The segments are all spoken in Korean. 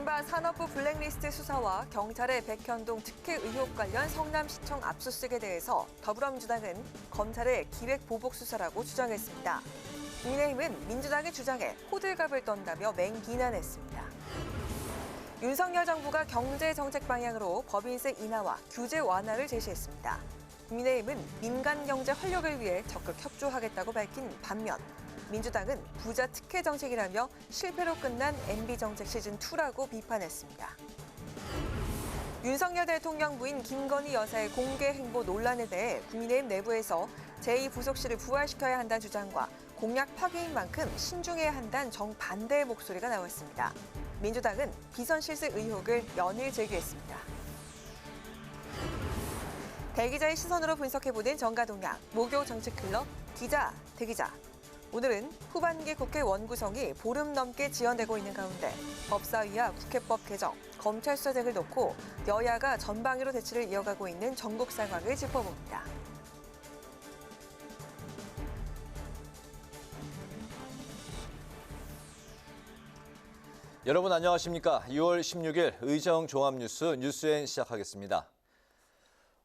이른바 산업부 블랙리스트 수사와 경찰의 백현동 특혜 의혹 관련 성남시청 압수수색에 대해서 더불어민주당은 검찰의 기획 보복 수사라고 주장했습니다. 국민의힘은 민주당의 주장에 호들갑을 떤다며 맹비난했습니다. 윤석열 정부가 경제 정책 방향으로 법인세 인하와 규제 완화를 제시했습니다. 국민의힘은 민간 경제 활력을 위해 적극 협조하겠다고 밝힌 반면 민주당은 부자 특혜 정책이라며 실패로 끝난 MB 정책 시즌2라고 비판했습니다. 윤석열 대통령 부인 김건희 여사의 공개 행보 논란에 대해 국민의힘 내부에서 제2부속실을 부활시켜야 한다는 주장과 공약 파괴인 만큼 신중해야 한다는 정반대의 목소리가 나왔습니다. 민주당은 비선 실세 의혹을 연일 제기했습니다. 대기자의 시선으로 분석해보는 정가동향, 목요 정치클럽, 기자, 대기자. 오늘은 후반기 국회 원구성이 보름 넘게 지연되고 있는 가운데 법사위와 국회법 개정, 검찰 수사 등을 놓고 여야가 전방위로 대치를 이어가고 있는 전국 상황을 짚어봅니다. 여러분 안녕하십니까? 6월 16일 의정종합뉴스 뉴스엔 시작하겠습니다.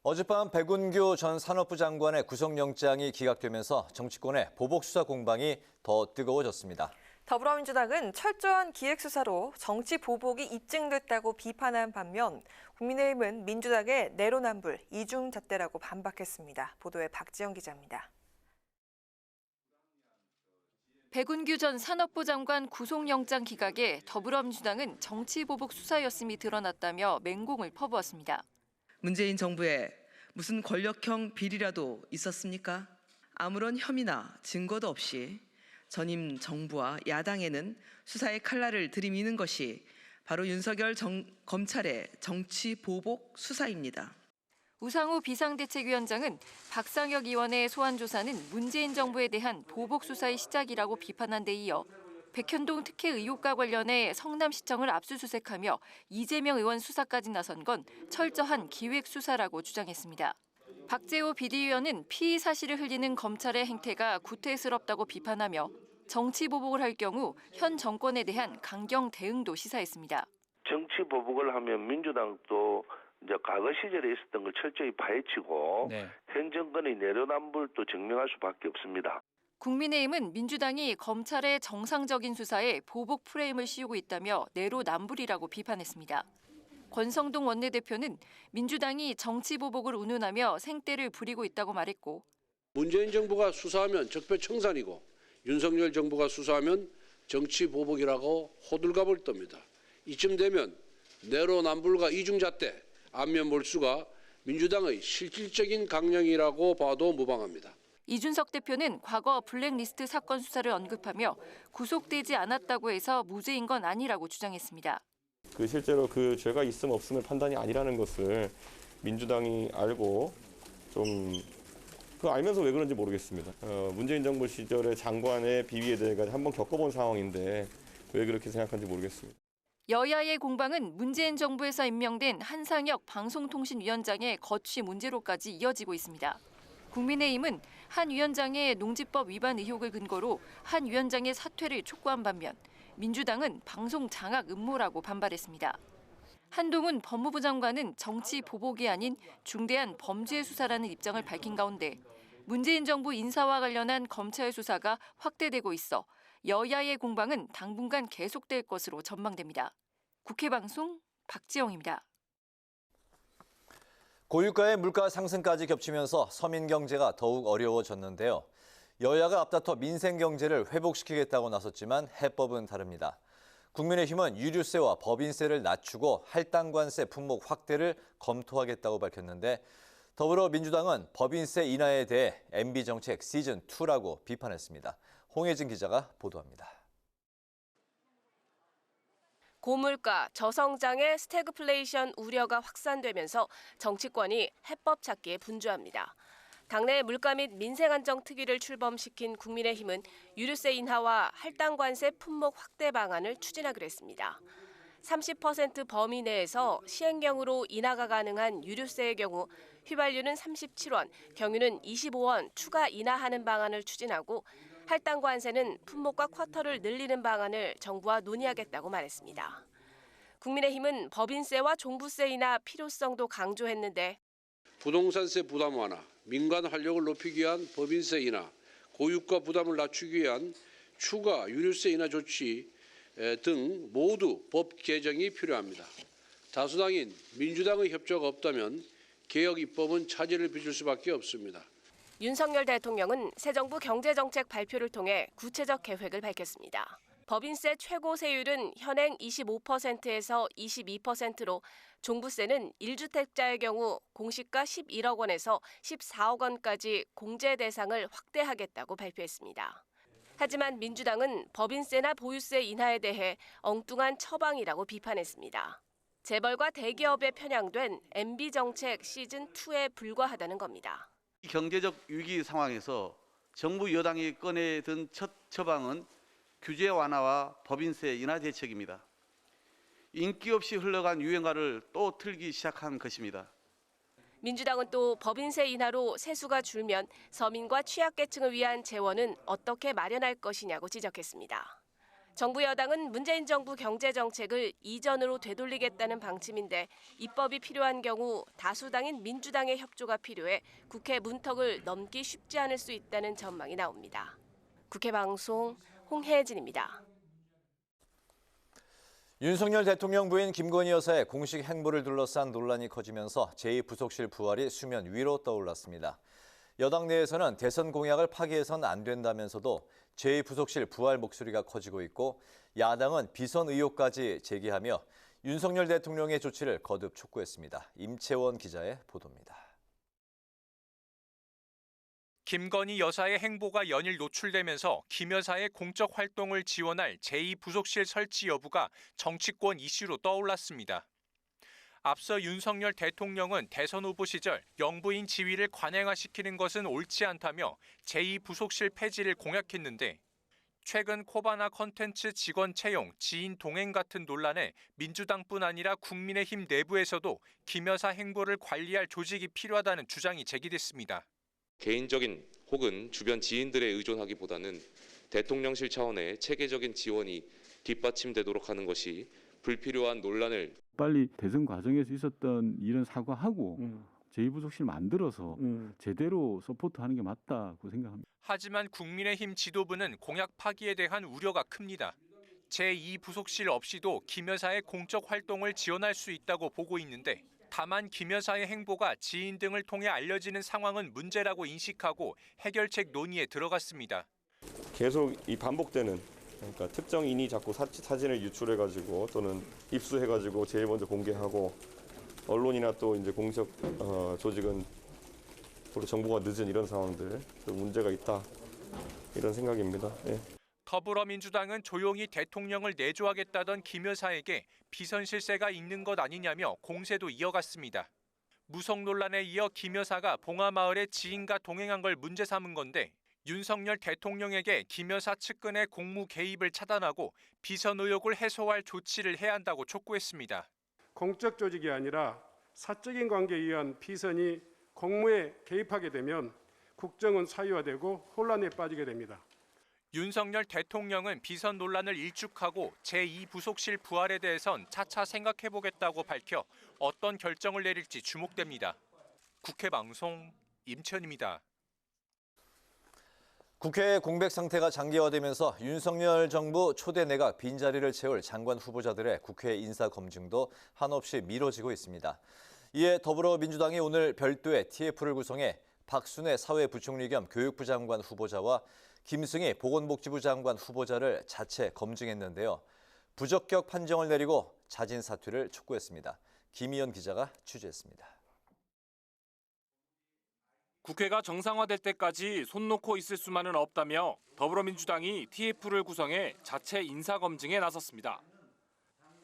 어젯밤 백운규 전 산업부 장관의 구속영장이 기각되면서 정치권의 보복수사 공방이 더 뜨거워졌습니다. 더불어민주당은 철저한 기획수사로 정치 보복이 입증됐다고 비판한 반면 국민의힘은 민주당의 내로남불, 이중잣대라고 반박했습니다. 보도에 박지영 기자입니다. 백운규 전 산업부 장관 구속영장 기각에 더불어민주당은 정치 보복 수사였음이 드러났다며 맹공을 퍼부었습니다. 문재인 정부에 무슨 권력형 비리라도 있었습니까? 아무런 혐의나 증거도 없이 전임 정부와 야당에는 수사의 칼날을 들이미는 것이 바로 윤석열 검찰의 정치 보복 수사입니다. 우상호 비상대책위원장은 박상혁 의원의 소환 조사는 문재인 정부에 대한 보복 수사의 시작이라고 비판한 데 이어 백현동 특혜 의혹과 관련해 성남시청을 압수수색하며 이재명 의원 수사까지 나선 건 철저한 기획 수사라고 주장했습니다. 박재호 비대위원은 피의 사실을 흘리는 검찰의 행태가 구태스럽다고 비판하며 정치 보복을 할 경우 현 정권에 대한 강경 대응도 시사했습니다. 정치 보복을 하면 민주당도 이제 과거 시절에 있었던 걸 철저히 파헤치고 현 정권의 내로남불도 증명할 수밖에 없습니다. 국민의힘은 민주당이 검찰의 정상적인 수사에 보복 프레임을 씌우고 있다며 내로남불이라고 비판했습니다. 권성동 원내대표는 민주당이 정치 보복을 운운하며 생떼를 부리고 있다고 말했고 문재인 정부가 수사하면 적폐청산이고 윤석열 정부가 수사하면 정치 보복이라고 호들갑을 떱니다. 이쯤 되면 내로남불과 이중잣대, 안면몰수가 민주당의 실질적인 강령이라고 봐도 무방합니다. 이준석 대표는 과거 블랙리스트 사건 수사를 언급하며 구속되지 않았다고 해서 무죄인 건 아니라고 주장했습니다. 실제로 그 죄가 있음 없음의 판단이 아니라는 것을 민주당이 알고 그 알면서 왜 그런지 모르겠습니다. 문재인 정부 시절의 장관의 비위에 대해 한번 겪어본 상황인데 왜 그렇게 생각하는지 모르겠습니다. 여야의 공방은 문재인 정부에서 임명된 한상혁 방송통신위원장의 거취 문제로까지 이어지고 있습니다. 국민의힘은 한 위원장의 농지법 위반 의혹을 근거로 한 위원장의 사퇴를 촉구한 반면 민주당은 방송 장악 음모라고 반발했습니다. 한동훈 법무부 장관은 정치 보복이 아닌 중대한 범죄 수사라는 입장을 밝힌 가운데 문재인 정부 인사와 관련한 검찰 수사가 확대되고 있어 여야의 공방은 당분간 계속될 것으로 전망됩니다. 국회방송 박지영입니다. 고유가의 물가 상승까지 겹치면서 서민 경제가 더욱 어려워졌는데요. 여야가 앞다퉈 민생 경제를 회복시키겠다고 나섰지만 해법은 다릅니다. 국민의힘은 유류세와 법인세를 낮추고 할당관세 품목 확대를 검토하겠다고 밝혔는데 더불어민주당은 법인세 인하에 대해 MB 정책 시즌2라고 비판했습니다. 홍혜진 기자가 보도합니다. 고물가, 저성장의 스태그플레이션 우려가 확산되면서 정치권이 해법 찾기에 분주합니다. 당내 물가 및 민생 안정 특위를 출범시킨 국민의힘은 유류세 인하와 할당관세 품목 확대 방안을 추진하기로 했습니다. 30% 범위 내에서 시행령으로 인하가 가능한 유류세의 경우 휘발유는 37원, 경유는 25원 추가 인하하는 방안을 추진하고 할당관세는 품목과 쿼터를 늘리는 방안을 정부와 논의하겠다고 말했습니다. 국민의힘은 법인세와 종부세 인하 필요성도 강조했는데 부동산세 부담 완화, 민간 활력을 높이기 위한 법인세 인하, 고유가 부담을 낮추기 위한 추가 유류세 인하 조치 등 모두 법 개정이 필요합니다. 다수당인 민주당의 협조가 없다면 개혁 입법은 차질을 빚을 수밖에 없습니다. 윤석열 대통령은 새 정부 경제정책 발표를 통해 구체적 계획을 밝혔습니다. 법인세 최고 세율은 현행 25%에서 22%로 종부세는 1주택자의 경우 공시가 11억 원에서 14억 원까지 공제 대상을 확대하겠다고 발표했습니다. 하지만 민주당은 법인세나 보유세 인하에 대해 엉뚱한 처방이라고 비판했습니다. 재벌과 대기업에 편향된 MB 정책 시즌2에 불과하다는 겁니다. 경제적 위기 상황에서 정부 여당이 꺼내든 첫 처방은 규제 완화와 법인세 인하 대책입니다. 인기 없이 흘러간 유행가를 또 틀기 시작한 것입니다. 민주당은 또 법인세 인하로 세수가 줄면 서민과 취약계층을 위한 재원은 어떻게 마련할 것이냐고 지적했습니다. 정부 여당은 문재인 정부 경제정책을 이전으로 되돌리겠다는 방침인데 입법이 필요한 경우 다수당인 민주당의 협조가 필요해 국회 문턱을 넘기 쉽지 않을 수 있다는 전망이 나옵니다. 국회 방송 홍혜진입니다. 윤석열 대통령 부인 김건희 여사의 공식 행보를 둘러싼 논란이 커지면서 제2부속실 부활이 수면 위로 떠올랐습니다. 여당 내에서는 대선 공약을 파기해선 안 된다면서도 제2부속실 부활 목소리가 커지고 있고 야당은 비선 의혹까지 제기하며 윤석열 대통령의 조치를 거듭 촉구했습니다. 임채원 기자의 보도입니다. 김건희 여사의 행보가 연일 노출되면서 김 여사의 공적 활동을 지원할 제2부속실 설치 여부가 정치권 이슈로 떠올랐습니다. 앞서 윤석열 대통령은 대선 후보 시절 영부인 지위를 관행화시키는 것은 옳지 않다며 제2부속실 폐지를 공약했는데 최근 코바나 컨텐츠 직원 채용, 지인 동행 같은 논란에 민주당뿐 아니라 국민의힘 내부에서도 김 여사 행보를 관리할 조직이 필요하다는 주장이 제기됐습니다. 개인적인 혹은 주변 지인들에 의존하기보다는 대통령실 차원의 체계적인 지원이 뒷받침되도록 하는 것이 불필요한 논란을 빨리 대선 과정에서 있었던 일은 사과하고 제2부속실 만들어서 제대로 서포트하는 게 맞다고 생각합니다. 하지만 국민의힘 지도부는 공약 파기에 대한 우려가 큽니다. 제2부속실 없이도 김 여사의 공적 활동을 지원할 수 있다고 보고 있는데 다만 김 여사의 행보가 지인 등을 통해 알려지는 상황은 문제라고 인식하고 해결책 논의에 들어갔습니다. 계속 이 반복되는 그러니까 특정인이 자꾸 사진을 유출해가지고 또는 입수해가지고 제일 먼저 공개하고 언론이나 또 이제 공적 조직은 또 정보가 늦은 이런 상황들 문제가 있다 이런 생각입니다. 예. 더불어민주당은 조용히 대통령을 내조하겠다던 김 여사에게 비선 실세가 있는 것 아니냐며 공세도 이어갔습니다. 무속 논란에 이어 김 여사가 봉하마을에 지인과 동행한 걸 문제 삼은 건데 윤석열 대통령에게 김 여사 측근의 공무 개입을 차단하고 비선 의혹을 해소할 조치를 해야 한다고 촉구했습니다. 공적 조직이 아니라 사적인 관계에 의한 비선이 공무에 개입하게 되면 국정은 사유화되고 혼란에 빠지게 됩니다. 윤석열 대통령은 비선 논란을 일축하고 제2부속실 부활에 대해선 차차 생각해보겠다고 밝혀 어떤 결정을 내릴지 주목됩니다. 국회 방송 임채원입니다. 국회 공백 상태가 장기화되면서 윤석열 정부 초대 내각 빈자리를 채울 장관 후보자들의 국회 인사 검증도 한없이 미뤄지고 있습니다. 이에 더불어민주당이 오늘 별도의 TF를 구성해 박순애 사회부총리 겸 교육부 장관 후보자와 김승희 보건복지부 장관 후보자를 자체 검증했는데요. 부적격 판정을 내리고 자진 사퇴를 촉구했습니다. 김희연 기자가 취재했습니다. 국회가 정상화될 때까지 손 놓고 있을 수만은 없다며 더불어민주당이 TF를 구성해 자체 인사검증에 나섰습니다.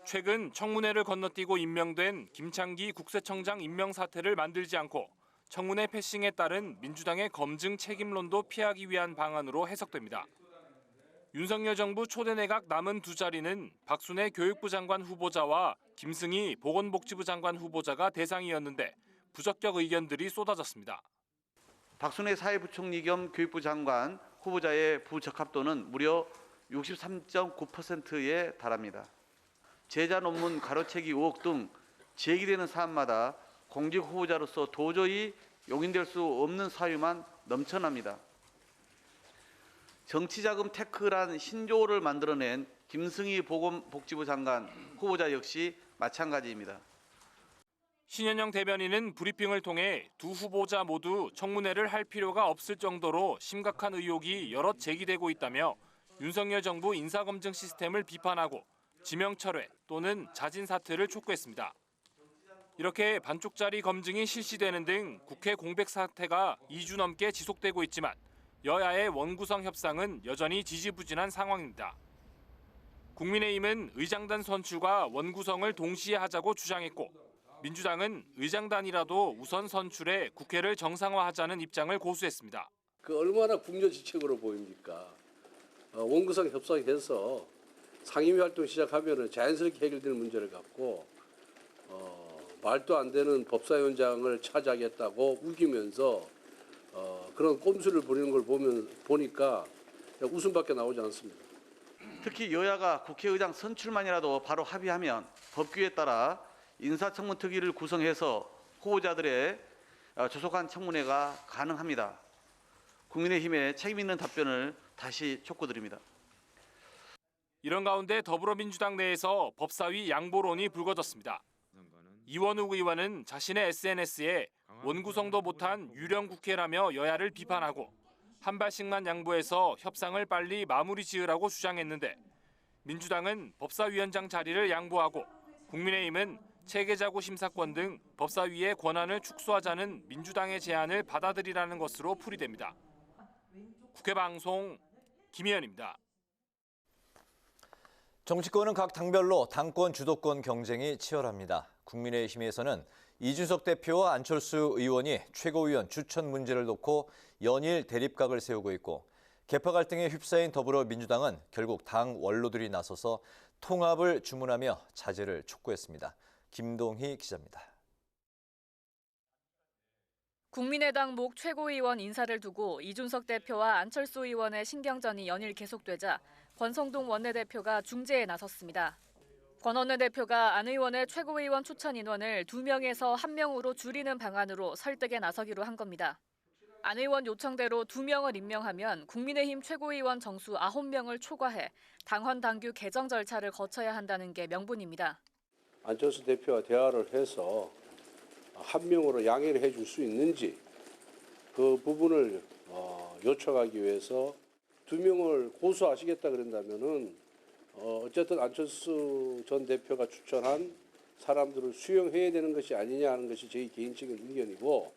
최근 청문회를 건너뛰고 임명된 김창기 국세청장 임명 사태를 만들지 않고 청문회 패싱에 따른 민주당의 검증 책임론도 피하기 위한 방안으로 해석됩니다. 윤석열 정부 초대 내각 남은 두 자리는 박순애 교육부 장관 후보자와 김승희 보건복지부 장관 후보자가 대상이었는데 부적격 의견들이 쏟아졌습니다. 박순애 사회부총리 겸 교육부 장관 후보자의 부적합도는 무려 63.9%에 달합니다. 제자 논문 가로채기 의혹 등 제기되는 사안마다 공직 후보자로서 도저히 용인될 수 없는 사유만 넘쳐납니다. 정치자금 테크란 신조어를 만들어낸 김승희 보건복지부 장관 후보자 역시 마찬가지입니다. 신현영 대변인은 브리핑을 통해 두 후보자 모두 청문회를 할 필요가 없을 정도로 심각한 의혹이 여럿 제기되고 있다며 윤석열 정부 인사검증 시스템을 비판하고 지명 철회 또는 자진 사퇴를 촉구했습니다. 이렇게 반쪽짜리 검증이 실시되는 등 국회 공백 사태가 2주 넘게 지속되고 있지만 여야의 원구성 협상은 여전히 지지부진한 상황입니다. 국민의힘은 의장단 선출과 원구성을 동시에 하자고 주장했고 민주당은 의장단이라도 우선 선출해 국회를 정상화하자는 입장을 고수했습니다. 그 얼마나 국려지책으로 보입니까? 원구성 협상해서 상임위 활동 시작하면 자연스럽게 해결되는 문제를 갖고 말도 안 되는 법사위원장을 차지하겠다고 우기면서 그런 꼼수를 부리는 걸 보니까 웃음밖에 나오지 않습니다. 특히 여야가 국회의장 선출만이라도 바로 합의하면 법규에 따라 인사청문특위를 구성해서 후보자들의 조속한 청문회가 가능합니다. 국민의힘의 책임 있는 답변을 다시 촉구드립니다. 이런 가운데 더불어민주당 내에서 법사위 양보론이 불거졌습니다. 이원욱 의원은 자신의 SNS에 원구성도 못한 유령 국회라며 여야를 비판하고 한 발씩만 양보해서 협상을 빨리 마무리 지으라고 주장했는데 민주당은 법사위원장 자리를 양보하고 국민의힘은 체계자구 심사권 등 법사위의 권한을 축소하자는 민주당의 제안을 받아들이라는 것으로 풀이됩니다. 국회방송 김희연입니다. 정치권은 각 당별로 당권 주도권 경쟁이 치열합니다. 국민의힘에서는 이준석 대표와 안철수 의원이 최고위원 추천 문제를 놓고 연일 대립각을 세우고 있고 계파 갈등에 휩싸인 더불어민주당은 결국 당 원로들이 나서서 통합을 주문하며 자제를 촉구했습니다. 김동희 기자입니다. 국민의당 목 최고위원 인사를 두고 이준석 대표와 안철수 의원의 신경전이 연일 계속되자 권성동 원내대표가 중재에 나섰습니다. 권 원내대표가 안 의원의 최고위원 추천 인원을 2명에서 1명으로 줄이는 방안으로 설득에 나서기로 한 겁니다. 안 의원 요청대로 2명을 임명하면 국민의힘 최고위원 정수 9명을 초과해 당헌 당규 개정 절차를 거쳐야 한다는 게 명분입니다. 안철수 대표와 대화를 해서 1명으로 양해를 해줄 수 있는지 그 부분을 요청하기 위해서 2명을 고수하시겠다 그런다면은 어쨌든 안철수 전 대표가 추천한 사람들을 수용해야 되는 것이 아니냐 하는 것이 제 개인적인 의견이고.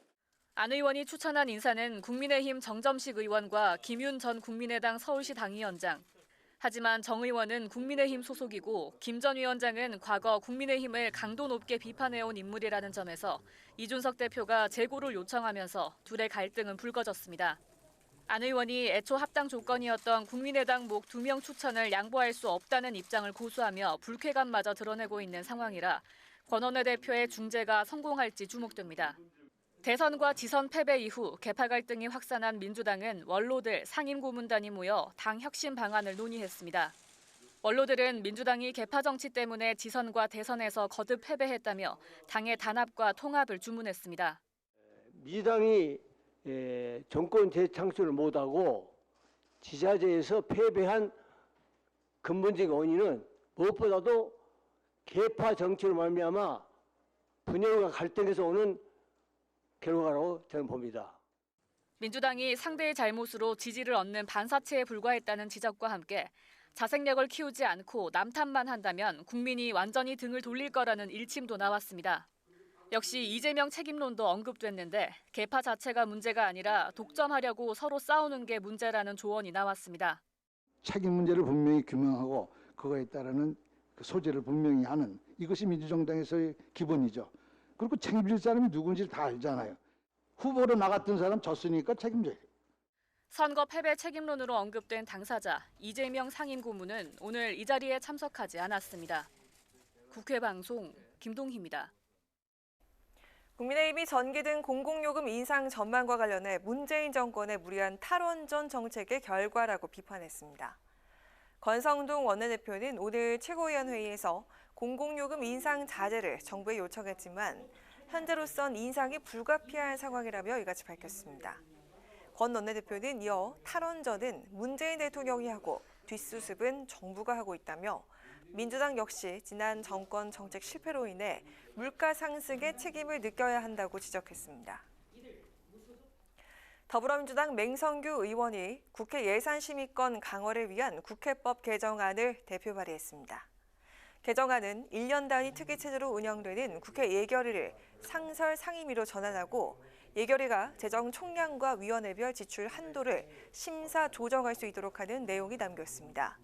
안 의원이 추천한 인사는 국민의힘 정점식 의원과 김윤 전 국민의당 서울시 당위원장. 하지만 정 의원은 국민의힘 소속이고 김 전 위원장은 과거 국민의힘을 강도 높게 비판해온 인물이라는 점에서 이준석 대표가 재고를 요청하면서 둘의 갈등은 불거졌습니다. 안 의원이 애초 합당 조건이었던 국민의당 목 2명 추천을 양보할 수 없다는 입장을 고수하며 불쾌감마저 드러내고 있는 상황이라 권 원내대표의 중재가 성공할지 주목됩니다. 대선과 지선 패배 이후 계파 갈등이 확산한 민주당은 원로들 상임고문단이 모여 당 혁신 방안을 논의했습니다. 원로들은 민주당이 계파 정치 때문에 지선과 대선에서 거듭 패배했다며 당의 단합과 통합을 주문했습니다. 민주당이 정권 재창출을 못하고 지자체에서 패배한 근본적인 원인은 무엇보다도 계파 정치로 말미암아 분열과 갈등에서 오는 결과라고 저는 봅니다. 민주당이 상대의 잘못으로 지지를 얻는 반사체에 불과했다는 지적과 함께 자생력을 키우지 않고 남탓만 한다면 국민이 완전히 등을 돌릴 거라는 일침도 나왔습니다. 역시 이재명 책임론도 언급됐는데 계파 자체가 문제가 아니라 독점하려고 서로 싸우는 게 문제라는 조언이 나왔습니다. 책임 문제를 분명히 규명하고 그거에 따르는 그 소재를 분명히 하는 이것이 민주정당에서의 기본이죠. 그리고 책임질 사람이 누군지 다 알잖아요. 후보로 나갔던 사람 졌으니까 책임져요. 선거 패배 책임론으로 언급된 당사자 이재명 상임고문은 오늘 이 자리에 참석하지 않았습니다. 국회방송 김동희입니다. 국민의힘이 전기 등 공공요금 인상 전망과 관련해 문재인 정권의 무리한 탈원전 정책의 결과라고 비판했습니다. 권성동 원내대표는 오늘 최고위원 회의에서 공공요금 인상 자제를 정부에 요청했지만 현재로선 인상이 불가피한 상황이라며 이같이 밝혔습니다. 권 원내대표는 이어 탈원전은 문재인 대통령이 하고 뒷수습은 정부가 하고 있다며 민주당 역시 지난 정권 정책 실패로 인해 물가 상승에 책임을 느껴야 한다고 지적했습니다. 더불어민주당 맹성규 의원이 국회 예산심의권 강화를 위한 국회법 개정안을 대표 발의했습니다. 개정안은 1년 단위 특위체제로 운영되는 국회 예결위를 상설 상임위로 전환하고 예결위가 재정 총량과 위원회별 지출 한도를 심사 조정할 수 있도록 하는 내용이 담겨 있습니다.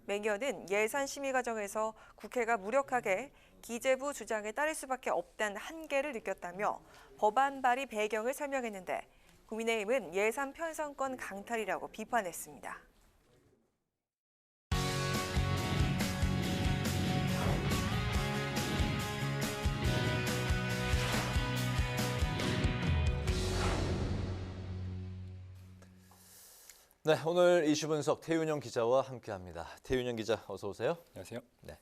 맹 의원은 예산 심의 과정에서 국회가 무력하게 기재부 주장에 따를 수밖에 없다는 한계를 느꼈다며 법안 발의 배경을 설명했는데 국민의힘은 예산 편성권 강탈이라고 비판했습니다. 네, 오늘 이슈 분석 태윤영 기자와 함께합니다. 태윤영 기자, 어서 오세요. 안녕하세요. 네.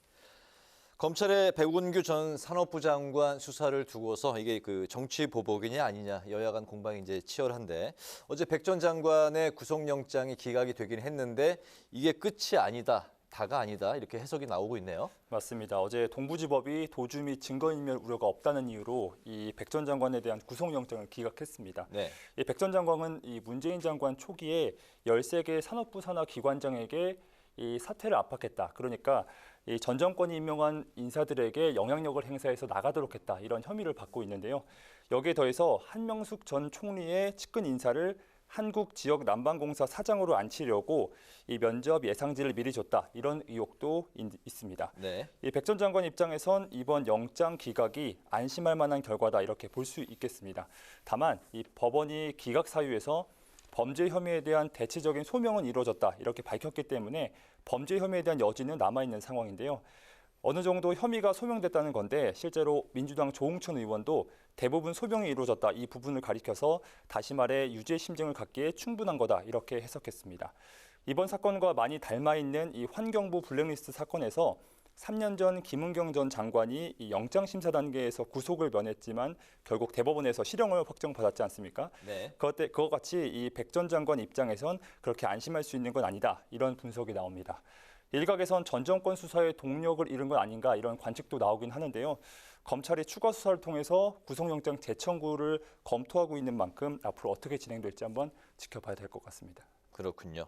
검찰의 백운규 전 산업부 장관 수사를 두고서 이게 그 정치 보복이냐 아니냐 여야 간 공방이 이제 치열한데 어제 백 전 장관의 구속영장이 기각이 되긴 했는데 이게 끝이 아니다. 다가 아니다 이렇게 해석이 나오고 있네요. 맞습니다. 어제 동부지법이 도주 및 증거인멸 우려가 없다는 이유로 이 백 전 장관에 대한 구속영장을 기각했습니다. 네. 이 백 전 장관은 이 문재인 장관 초기에 13개 산업부 산하 기관장에게 이 사퇴를 압박했다. 그러니까 이 전 정권이 임명한 인사들에게 영향력을 행사해서 나가도록 했다. 이런 혐의를 받고 있는데요. 여기에 더해서 한명숙 전 총리의 측근 인사를 한국지역난방공사 사장으로 앉히려고 이 면접 예상지를 미리 줬다. 이런 의혹도 있습니다. 네. 이 백 전 장관 입장에선 이번 영장 기각이 안심할 만한 결과다. 이렇게 볼 수 있겠습니다. 다만 이 법원이 기각 사유에서 범죄 혐의에 대한 대체적인 소명은 이루어졌다. 이렇게 밝혔기 때문에 범죄 혐의에 대한 여지는 남아있는 상황인데요. 어느 정도 혐의가 소명됐다는 건데 실제로 민주당 조홍천 의원도 대부분 소명이 이루어졌다. 이 부분을 가리켜서 다시 말해 유죄 심증을 갖기에 충분한 거다. 이렇게 해석했습니다. 이번 사건과 많이 닮아있는 이 환경부 블랙리스트 사건에서 3년 전 김은경 전 장관이 이 영장심사 단계에서 구속을 면했지만 결국 대법원에서 실형을 확정받았지 않습니까? 네. 그와 같이 이 백 전 장관 입장에선 그렇게 안심할 수 있는 건 아니다. 이런 분석이 나옵니다. 일각에선 전 정권 수사에 동력을 잃은 건 아닌가 이런 관측도 나오긴 하는데요. 검찰이 추가 수사를 통해서 구속영장 재청구를 검토하고 있는 만큼 앞으로 어떻게 진행될지 한번 지켜봐야 될 것 같습니다. 그렇군요.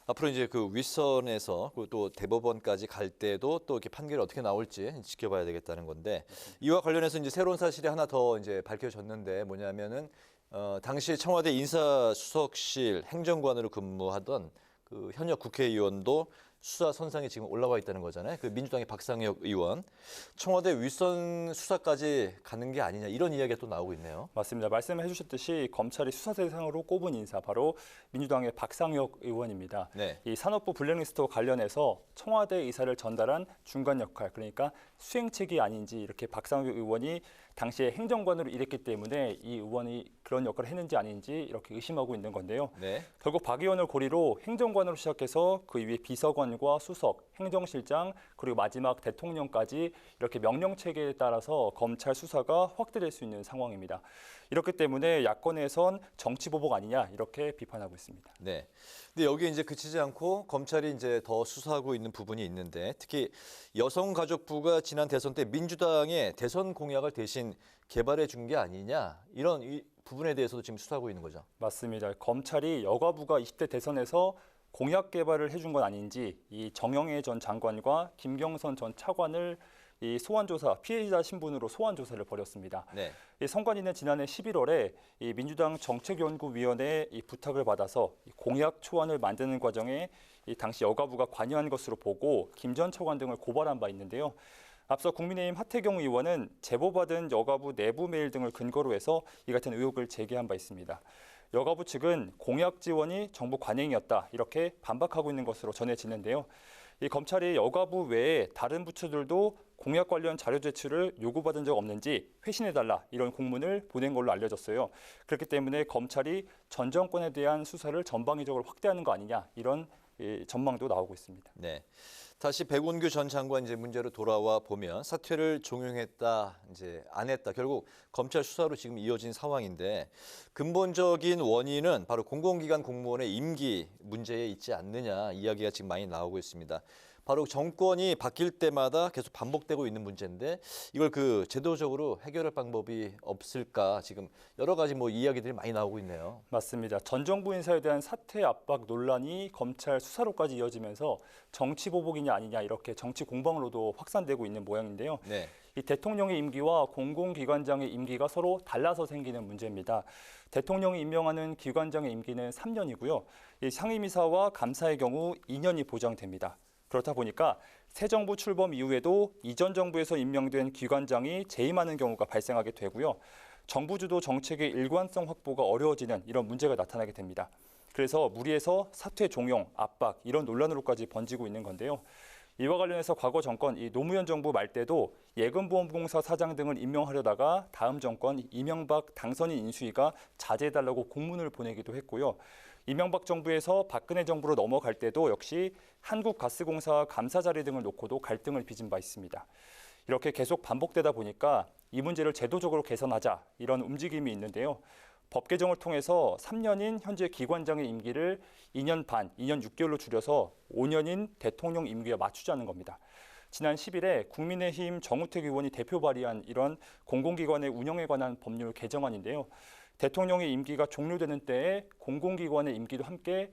앞으로 이제 그 윗선에서 또 대법원까지 갈 때도 또 이렇게 판결이 어떻게 나올지 지켜봐야 되겠다는 건데 이와 관련해서 이제 새로운 사실이 하나 더 이제 밝혀졌는데 뭐냐면은 당시 청와대 인사수석실 행정관으로 근무하던 그 현역 국회의원도 수사 선상에 지금 올라와 있다는 거잖아요. 그 민주당의 박상혁 의원. 청와대 윗선 수사까지 가는 게 아니냐 이런 이야기가 또 나오고 있네요. 맞습니다. 말씀해 주셨듯이 검찰이 수사 대상으로 꼽은 인사 바로 민주당의 박상혁 의원입니다. 네. 이 산업부 블랙리스트와 관련해서 청와대 의사를 전달한 중간 역할 그러니까 수행책이 아닌지 이렇게 박상혁 의원이 당시에 행정관으로 일했기 때문에 이 의원이 그런 역할을 했는지 아닌지 이렇게 의심하고 있는 건데요. 네. 결국 박 의원을 고리로 행정관으로 시작해서 그 이후에 비서관과 수석, 행정실장 그리고 마지막 대통령까지 이렇게 명령체계에 따라서 검찰 수사가 확대될 수 있는 상황입니다. 이렇기 때문에 야권에선 정치보복 아니냐 이렇게 비판하고 있습니다. 네. 근데 여기 이제 그치지 않고 검찰이 이제 더 수사하고 있는 부분이 있는데 특히 여성가족부가 지난 대선 때 민주당의 대선 공약을 대신 개발해 준 게 아니냐 이런 이 부분에 대해서도 지금 수사하고 있는 거죠. 맞습니다. 검찰이 여가부가 20대 대선에서 공약 개발을 해준 건 아닌지 이 정영애 전 장관과 김경선 전 차관을 이 소환조사 피해자 신분으로 소환조사를 벌였습니다. 네. 이 선관위는 지난해 11월에 이 민주당 정책연구위원회의 이 부탁을 받아서 이 공약 초안을 만드는 과정에 이 당시 여가부가 관여한 것으로 보고 김 전 차관 등을 고발한 바 있는데요. 앞서 국민의힘 하태경 의원은 제보받은 여가부 내부 메일 등을 근거로 해서 이 같은 의혹을 제기한 바 있습니다. 여가부 측은 공약 지원이 정부 관행이었다 이렇게 반박하고 있는 것으로 전해지는데요. 이 검찰이 여가부 외에 다른 부처들도 공약 관련 자료 제출을 요구받은 적 없는지 회신해달라 이런 공문을 보낸 걸로 알려졌어요. 그렇기 때문에 검찰이 전 정권에 대한 수사를 전방위적으로 확대하는 거 아니냐 이런 전망도 나오고 있습니다. 네. 다시 백운규 전 장관 문제로 돌아와 보면 사퇴를 종용했다, 안 했다. 결국 검찰 수사로 지금 이어진 상황인데 근본적인 원인은 바로 공공기관 공무원의 임기 문제에 있지 않느냐 이야기가 지금 많이 나오고 있습니다. 바로 정권이 바뀔 때마다 계속 반복되고 있는 문제인데 이걸 제도적으로 해결할 방법이 없을까 지금 여러 가지 이야기들이 많이 나오고 있네요. 맞습니다. 전 정부 인사에 대한 사퇴 압박 논란이 검찰 수사로까지 이어지면서 정치 보복이냐 아니냐 이렇게 정치 공방으로도 확산되고 있는 모양인데요. 네. 이 대통령의 임기와 공공기관장의 임기가 서로 달라서 생기는 문제입니다. 대통령이 임명하는 기관장의 임기는 3년이고요. 이 상임이사와 감사의 경우 2년이 보장됩니다. 그렇다 보니까 새 정부 출범 이후에도 이전 정부에서 임명된 기관장이 재임하는 경우가 발생하게 되고요. 정부 주도 정책의 일관성 확보가 어려워지는 이런 문제가 나타나게 됩니다. 그래서 무리해서 사퇴 종용, 압박 이런 논란으로까지 번지고 있는 건데요. 이와 관련해서 과거 정권 이 노무현 정부 말 때도 예금보험공사 사장 등을 임명하려다가 다음 정권 이명박 당선인 인수위가 자제해달라고 공문을 보내기도 했고요. 이명박 정부에서 박근혜 정부로 넘어갈 때도 역시 한국가스공사 감사 자리 등을 놓고도 갈등을 빚은 바 있습니다. 이렇게 계속 반복되다 보니까 이 문제를 제도적으로 개선하자 이런 움직임이 있는데요. 법 개정을 통해서 3년인 현재 기관장의 임기를 2년 반, 2년 6개월로 줄여서 5년인 대통령 임기에 맞추자는 겁니다. 지난 10일에 국민의힘 정우택 의원이 대표 발의한 이런 공공기관의 운영에 관한 법률 개정안인데요. 대통령의 임기가 종료되는 때에 공공기관의 임기도 함께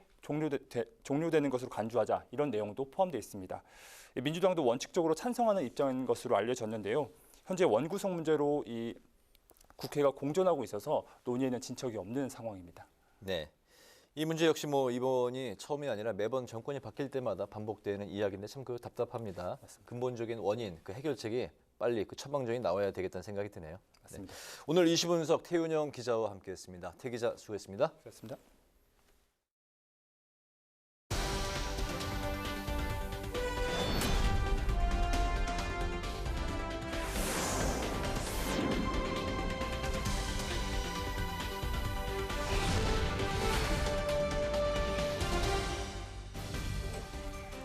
종료되는 것으로 간주하자 이런 내용도 포함되어 있습니다. 민주당도 원칙적으로 찬성하는 입장인 것으로 알려졌는데요. 현재 원구성 문제로 이 국회가 공전하고 있어서 논의에는 진척이 없는 상황입니다. 네, 이 문제 역시 이번이 처음이 아니라 매번 정권이 바뀔 때마다 반복되는 이야기인데 참 답답합니다. 맞습니다. 근본적인 원인, 해결책이 빨리 처방전이 나와야 되겠다는 생각이 드네요. 맞습니다. 네. 오늘 이슈 분석 태윤영 기자와 함께했습니다. 태 기자 수고했습니다. 수고했습니다.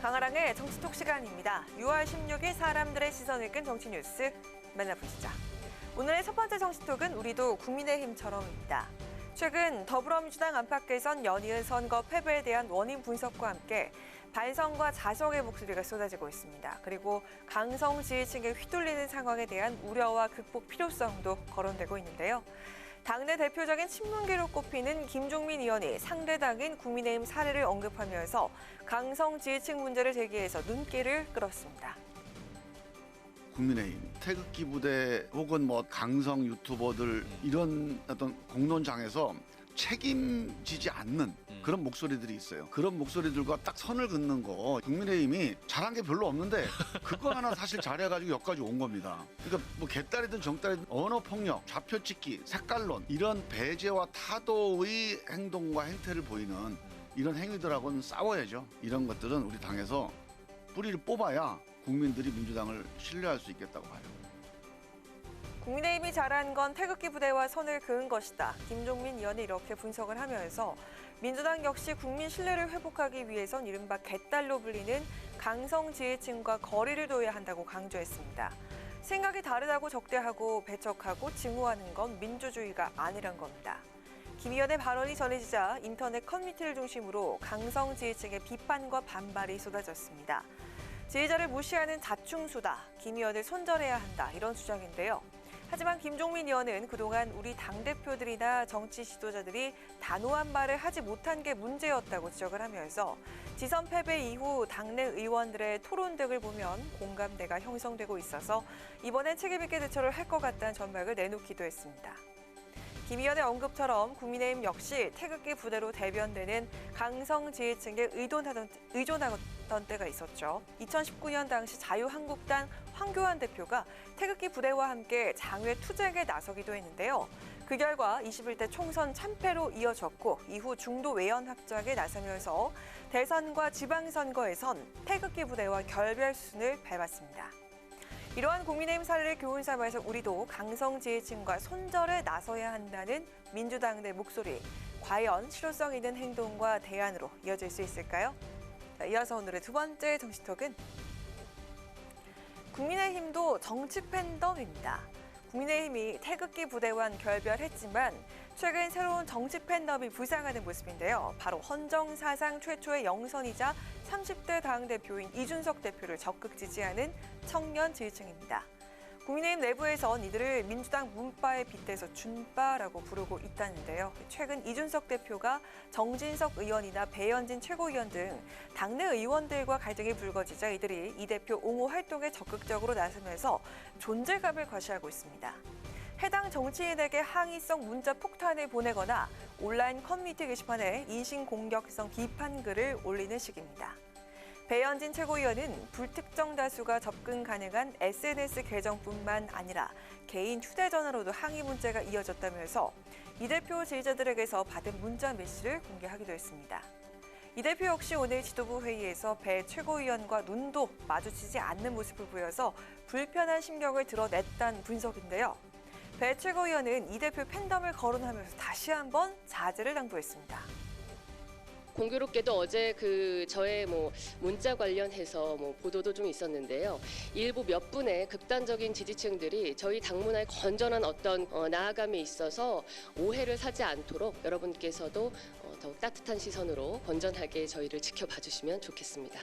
강아랑의 정치톡 시간입니다. 6월 16일 사람들의 시선을 끈 정치 뉴스 만나보시죠. 오늘의 첫 번째 정치톡은 우리도 국민의힘처럼입니다. 최근 더불어민주당 안팎에선 연이은 선거 패배에 대한 원인 분석과 함께 반성과 자성의 목소리가 쏟아지고 있습니다. 그리고 강성 지지층에 휘둘리는 상황에 대한 우려와 극복 필요성도 거론되고 있는데요. 당내 대표적인 친문계로 꼽히는 김종민 의원이 상대당인 국민의힘 사례를 언급하면서 강성 지지층 문제를 제기해서 눈길을 끌었습니다. 국민의힘 태극기 부대 혹은 강성 유튜버들 이런 어떤 공론장에서 책임지지 않는 그런 목소리들이 있어요. 그런 목소리들과 딱 선을 긋는 거 국민의힘이 잘한 게 별로 없는데 그거 하나 사실 잘해가지고 여기까지 온 겁니다. 그러니까 개딸이든 정딸이든 언어폭력, 좌표찍기, 색깔론 이런 배제와 타도의 행동과 행태를 보이는 이런 행위들하고는 싸워야죠. 이런 것들은 우리 당에서 뿌리를 뽑아야 국민들이 민주당을 신뢰할 수 있겠다고 봐요. 국민의힘이 잘한 건 태극기 부대와 선을 그은 것이다. 김종민 의원이 이렇게 분석을 하면서 민주당 역시 국민 신뢰를 회복하기 위해선 이른바 개딸로 불리는 강성 지지층과 거리를 둬야 한다고 강조했습니다. 생각이 다르다고 적대하고 배척하고 증오하는 건 민주주의가 아니란 겁니다. 김 의원의 발언이 전해지자 인터넷 커뮤니티를 중심으로 강성 지지층의 비판과 반발이 쏟아졌습니다. 지지자를 무시하는 자충수다, 김 의원을 손절해야 한다 이런 주장인데요. 하지만 김종민 의원은 그동안 우리 당대표들이나 정치 지도자들이 단호한 말을 하지 못한 게 문제였다고 지적을 하면서 지선 패배 이후 당내 의원들의 토론 등을 보면 공감대가 형성되고 있어서 이번엔 책임 있게 대처를 할 것 같다는 전망을 내놓기도 했습니다. 김 의원의 언급처럼 국민의힘 역시 태극기 부대로 대변되는 강성 지지층에 의존하던 때가 있었죠. 2019년 당시 자유한국당 황교안 대표가 태극기 부대와 함께 장외 투쟁에 나서기도 했는데요. 그 결과 21대 총선 참패로 이어졌고 이후 중도 외연 확장에 나서면서 대선과 지방선거에선 태극기 부대와 결별순을 밟았습니다. 이러한 국민의힘 사례를 교훈 삼아서 우리도 강성 지지층과 손절에 나서야 한다는 민주당 내 목소리, 과연 실효성 있는 행동과 대안으로 이어질 수 있을까요? 자, 이어서 오늘의 두 번째 정치톡은 국민의힘도 정치 팬덤입니다. 국민의힘이 태극기 부대와는 결별했지만 최근 새로운 정치 팬덤이 부상하는 모습인데요. 바로 헌정 사상 최초의 영선이자 30대 당대표인 이준석 대표를 적극 지지하는 청년 지지층입니다. 국민의힘 내부에선 이들을 민주당 문바에 빗대서 준바라고 부르고 있다는데요. 최근 이준석 대표가 정진석 의원이나 배현진 최고위원 등 당내 의원들과 갈등이 불거지자 이들이 이 대표 옹호 활동에 적극적으로 나서면서 존재감을 과시하고 있습니다. 해당 정치인에게 항의성 문자 폭탄을 보내거나 온라인 커뮤니티 게시판에 인신공격성 비판글을 올리는 식입니다. 배현진 최고위원은 불특정 다수가 접근 가능한 SNS 계정뿐만 아니라 개인 휴대전화로도 항의 문자가 이어졌다면서 이 대표 지지자들에게서 받은 문자 메시지를 공개하기도 했습니다. 이 대표 역시 오늘 지도부 회의에서 배 최고위원과 눈도 마주치지 않는 모습을 보여서 불편한 심경을 드러냈다는 분석인데요. 배 최고위원은 이 대표 팬덤을 거론하면서 다시 한번 자제를 당부했습니다. 공교롭게도 어제 저의 문자 관련해서 보도도 좀 있었는데요. 일부 몇 분의 극단적인 지지층들이 저희 당문화에 건전한 어떤 나아감에 있어서 오해를 사지 않도록 여러분께서도 더욱 따뜻한 시선으로 건전하게 저희를 지켜봐 주시면 좋겠습니다.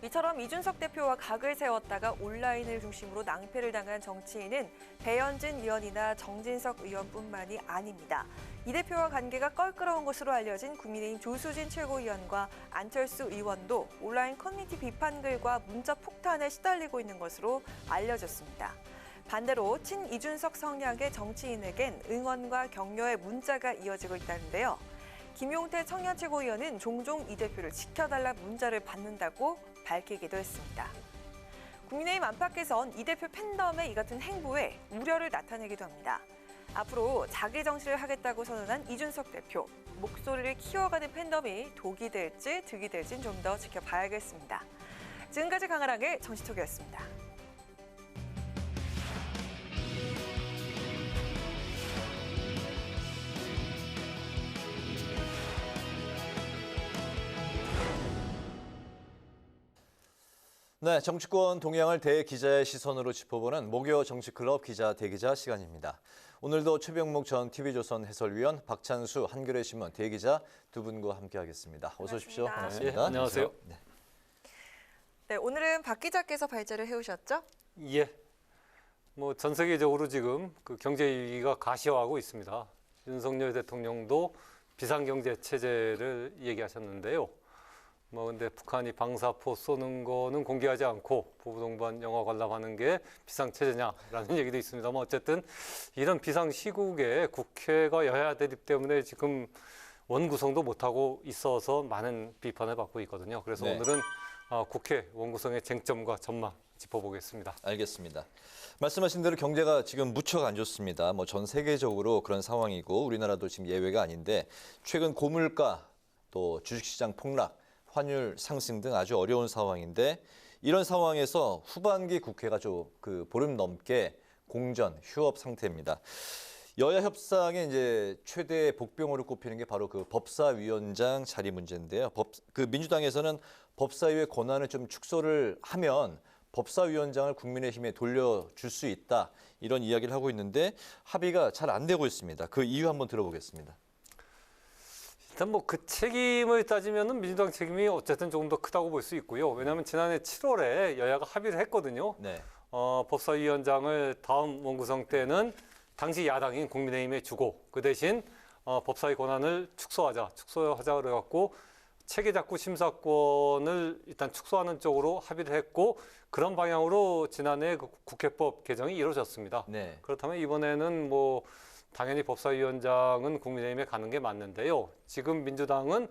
이처럼 이준석 대표와 각을 세웠다가 온라인을 중심으로 낭패를 당한 정치인은 배현진 의원이나 정진석 의원뿐만이 아닙니다. 이 대표와 관계가 껄끄러운 것으로 알려진 국민의힘 조수진 최고위원과 안철수 의원도 온라인 커뮤니티 비판글과 문자 폭탄에 시달리고 있는 것으로 알려졌습니다. 반대로 친이준석 성향의 정치인에겐 응원과 격려의 문자가 이어지고 있다는데요. 김용태 청년 최고위원은 종종 이 대표를 지켜달라 문자를 받는다고 밝히기도 했습니다. 국민의힘 안팎에선 이 대표 팬덤의 이 같은 행보에 우려를 나타내기도 합니다. 앞으로 자기 정치를 하겠다고 선언한 이준석 대표, 목소리를 키워가는 팬덤이 독이 될지 득이 될지는 좀 더 지켜봐야겠습니다. 지금까지 강아랑의 정치톡이었습니다. 네, 정치권 동향을 대기자의 시선으로 짚어보는 목요 정치클럽 기자 대기자 시간입니다. 오늘도 최병목 전 TV조선 해설위원, 박찬수 한겨레 신문 대기자 두 분과 함께하겠습니다. 어서 오십시오. 반갑습니다. 예, 안녕하세요. 네, 오늘은 박 기자께서 발제를 해오셨죠? 예, 전 세계적으로 지금 경제 위기가 가시화하고 있습니다. 윤석열 대통령도 비상경제 체제를 얘기하셨는데요. 근데 북한이 방사포 쏘는 거는 공개하지 않고 부부동반 영화 관람하는 게 비상체제냐라는 얘기도 있습니다. 어쨌든 이런 비상시국에 국회가 여야 대립 때문에 지금 원구성도 못하고 있어서 많은 비판을 받고 있거든요. 그래서 네. 오늘은 국회 원구성의 쟁점과 전망 짚어보겠습니다. 알겠습니다. 말씀하신 대로 경제가 지금 무척 안 좋습니다. 전 세계적으로 그런 상황이고 우리나라도 지금 예외가 아닌데 최근 고물가 또 주식시장 폭락 환율 상승 등 아주 어려운 상황인데 이런 상황에서 후반기 국회가 보름 넘게 공전, 휴업 상태입니다. 여야 협상의 이제 최대 복병으로 꼽히는 게 바로 법사위원장 자리 문제인데요. 민주당에서는 법사위의 권한을 좀 축소를 하면 법사위원장을 국민의힘에 돌려줄 수 있다 이런 이야기를 하고 있는데 합의가 잘 안 되고 있습니다. 그 이유 한번 들어보겠습니다. 일단 그 책임을 따지면은 민주당 책임이 어쨌든 조금 더 크다고 볼 수 있고요. 왜냐하면 지난해 7월에 여야가 합의를 했거든요. 네. 법사위원장을 다음 원구성 때는 당시 야당인 국민의힘에 주고 그 대신 법사위 권한을 축소하자 그래갖고 체계작구 심사권을 일단 축소하는 쪽으로 합의를 했고 그런 방향으로 지난해 국회법 개정이 이루어졌습니다. 네. 그렇다면 이번에는 당연히 법사위원장은 국민의힘에 가는 게 맞는데요. 지금 민주당은